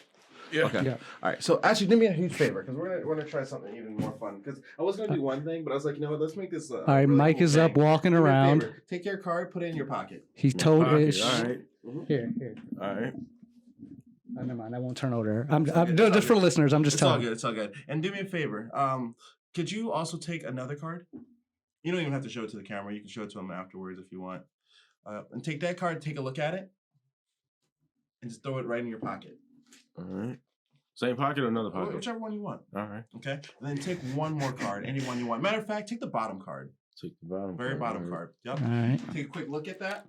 Yeah. Okay. Yeah. All right. So actually, do me a huge favor because we're gonna try something even more fun. Because I was gonna do one thing, but I was like, you know what? Let's make this. All right. really Mike cool is thing. up walking Do me a around. favor. Take your card, put it in your pocket. He told Pocket, Ish. All right. Here. All right. Oh, never mind. I won't turn over there. I'm no, just for listeners. I'm just It's all telling. good. It's all good. And do me a favor. Could you also take another card? You don't even have to show it to the camera. You can show it to them afterwards if you want. And take that card. Take a look at it. And just throw it right in your pocket. All right. Same pocket or another pocket? Whichever one you want. All right. Okay. And then take one more card. Any one you want. Matter of fact, take the bottom card. Take the bottom Very card. bottom All right. card. Yep. All right. Take a quick look at that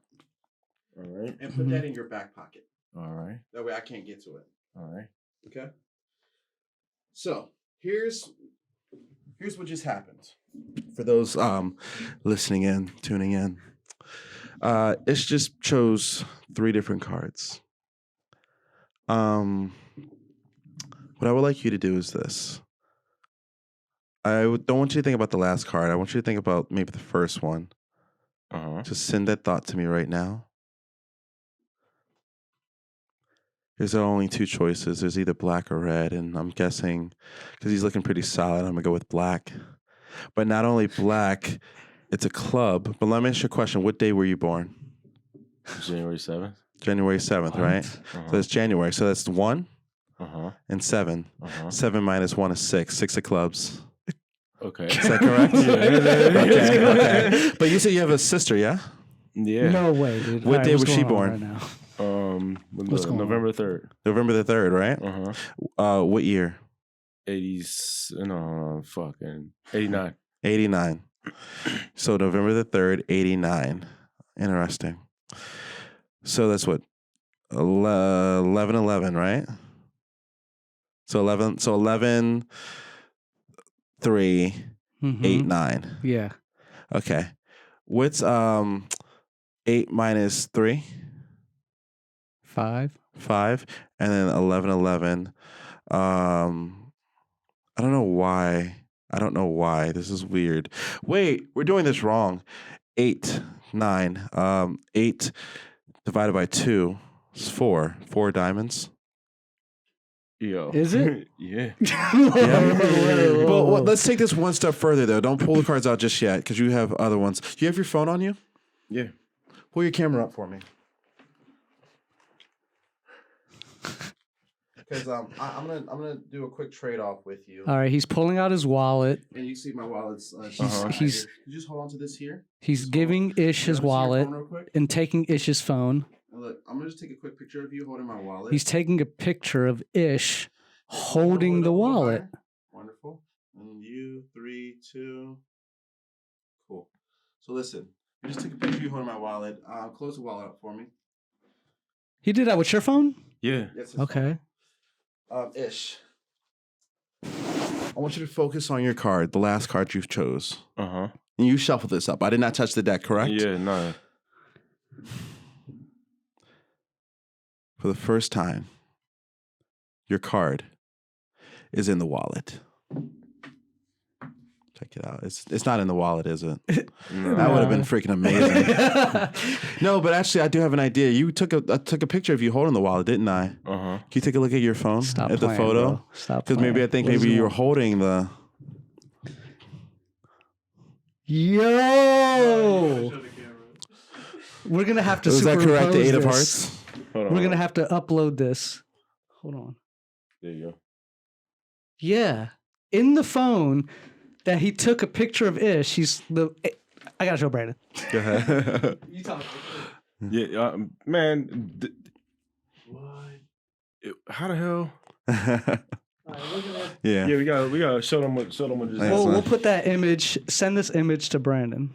All right. and put that in your back pocket. All right. That way I can't get to it. All right. Okay. So here's what just happened. For those listening in, tuning in. Ish just chose 3 different cards. What I would like you to do is this. Don't want you to think about the last card. I want you to think about maybe the first one. Just send that thought to me right now. There's only 2 choices. There's either black or red, and I'm guessing because he's looking pretty solid, I'm gonna go with black. But not only black, it's a club. But let me ask you a question. What day were you born? January 7th. January 7th, right? So that's January. So that's 1 and 7. 7 minus 1 is 6. 6 of clubs. Okay. Is that correct? Okay. But you said you have a sister, yeah? Yeah. No way, dude. What All day what's was she going on born? right now? What's going on? November 3rd. November the 3rd, right? What year? 80s. No, fucking 89. 89. So November the 3rd, 89. Interesting. So that's what? 11/11, right? So 11 3 8 9. Yeah. Okay. What's 8 minus 3? 5. 5. And then 11/11. I don't know why. This is weird. Wait, we're doing this wrong. 8, 9. 8 divided by 2 is 4. 4 diamonds. Yo. Is it? Yeah. But let's take this one step further, though. Don't pull the cards out just yet, because you have other ones. Do you have your phone on you? Yeah. Pull your camera up for me. Because I'm gonna do a quick trade off with you. All right. He's pulling out his wallet. And you see my wallet's. He's You just hold on to this here. he's giving Ish his Let me see your wallet phone real quick. and taking Ish's phone. Now look, I'm gonna just take a quick picture of you holding my wallet. He's taking a picture of Ish holding the wallet. Wonderful. And you, 3, 2. Cool. So listen, you just take a picture of you holding my wallet. Close the wallet up for me. He did that with your phone? Yeah. Yes, it's Okay. Ish. I want you to focus on your card, the last card you chose. And you shuffle this up. I did not touch the deck, correct? Yeah, no. For the first time, your card is in the wallet. Check it out. It's not in the wallet, is it? No. That would have been freaking amazing. No, but actually, I do have an idea. I took a picture of you holding the wallet, didn't I? Can you take a look at your phone Stop at the playing, photo? bro. Stop Because maybe I think What is maybe it? you were holding the. Yo! We're gonna have to. Was that superimpose correct? The 8 of this. hearts. Hold on. We're gonna have to upload this. Hold on. There you go. Yeah, in the phone that he took a picture of Ish. I gotta show Brandon. Go ahead. You talk. Yeah, man. How the hell? Yeah. Yeah, we gotta show them what just. We'll put that image. Send this image to Brandon.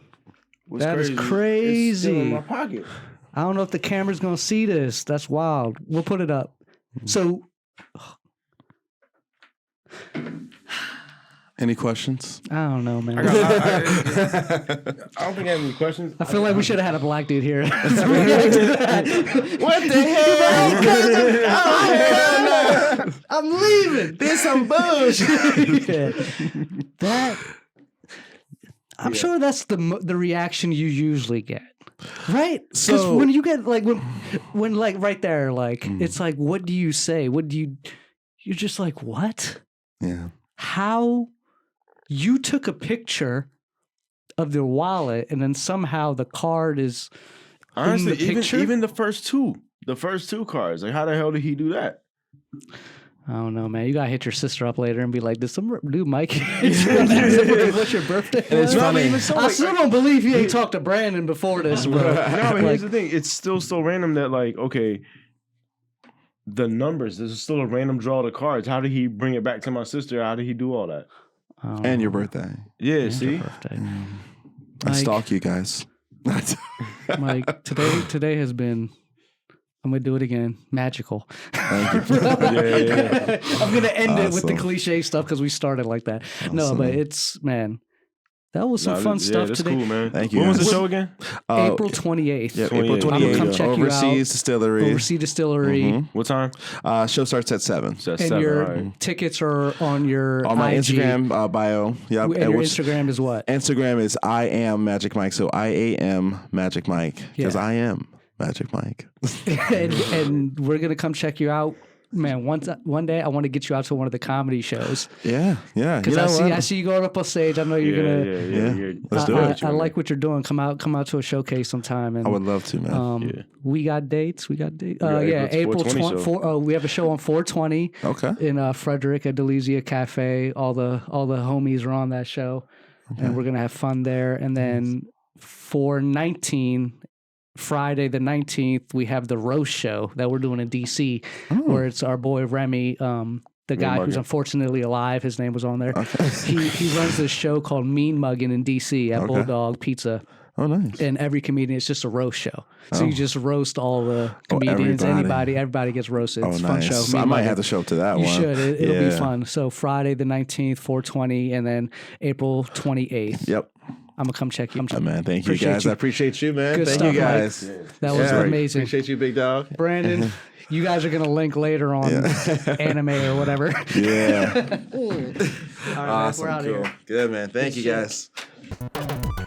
What's That is It's still crazy. in my pocket. I don't know if the camera's gonna see this. That's wild. We'll put it up. So, Any questions? I don't know, man. I don't think I have any questions. I feel like we should have had a black dude here. What the hell? I'm leaving. There's some bullshit. Yeah. That. I'm sure that's the reaction you usually get, right? Because So- when you get like when like right there, like it's like, what do you say? What do you? You're just like, what? Yeah. How? You took a picture of their wallet, and then somehow the card is Honestly, in the picture? even the first two cards. Like, how the hell did he do that? I don't know, man. You gotta hit your sister up later and be like, "Did some dude Mike? What's your birthday?" It's funny. Even so, I still don't believe you ain't talked to Brandon before this, bro. No, but here's Like, the thing. It's still so random that, like, okay, the numbers, there's still a random draw of the cards. How did he bring it back to my sister? How did he do all that? And your birthday. Yeah, see? birthday. I Like- stalk you guys. Mike, today has been. I'm gonna do it again. Magical. Thank you. Yeah. I'm gonna end it with the Awesome. cliche stuff because we started like that. No, but it's that was some fun stuff that's today. cool, man. Thank you, When was the guys. show again? April 28th. Yeah, 28th. April I'm gonna 28th. come check you out. Overseas Distillery. Overseas Distillery. Mhm. What time? Show starts at 7. So that's And 7, your all right. tickets are on your On my IG. Instagram bio. Yeah. And your Instagram is what? Instagram is I am Magic Mike. So I am Magic Mike because Yeah. I am Magic Mike. and we're gonna come check you out, man. One day I want to get you out to one of the comedy shows Yeah. because I see you going up on stage. I know you're gonna. Yeah. Let's do it. I like what you're doing. Come out to a showcase sometime. And I would love to, man. we got dates. got Yeah, April 420 show. we have a show on 420 Okay. in Frederick at Delizia Cafe. All the homies are on that show, and we're gonna have fun there. And then 419. Friday the 19th, we have the roast show that we're doing in DC, where it's our boy Remy, the guy who's unfortunately alive. His name was on there. He runs this show called Mean Muggin' in DC at Bulldog Pizza. Oh, nice. And every comedian, it's just a roast show. So you just roast all the comedians, everybody. everybody gets roasted. It's a fun nice. show. I Mean might Muggin'. have to show up to that You one. should. It'll be fun. So Friday the 19th, 420, and then April 28th. Yep. I'm going to come check you. Man, thank you Appreciate guys. you. I appreciate you, man. Good Thank stuff, you Mike. guys. That was amazing. Appreciate you, big dog. Brandon, you guys are going to link later on anime or whatever. Yeah. All right, Awesome. we're out of Cool. here. Good, man. Thank Good you, shit. guys.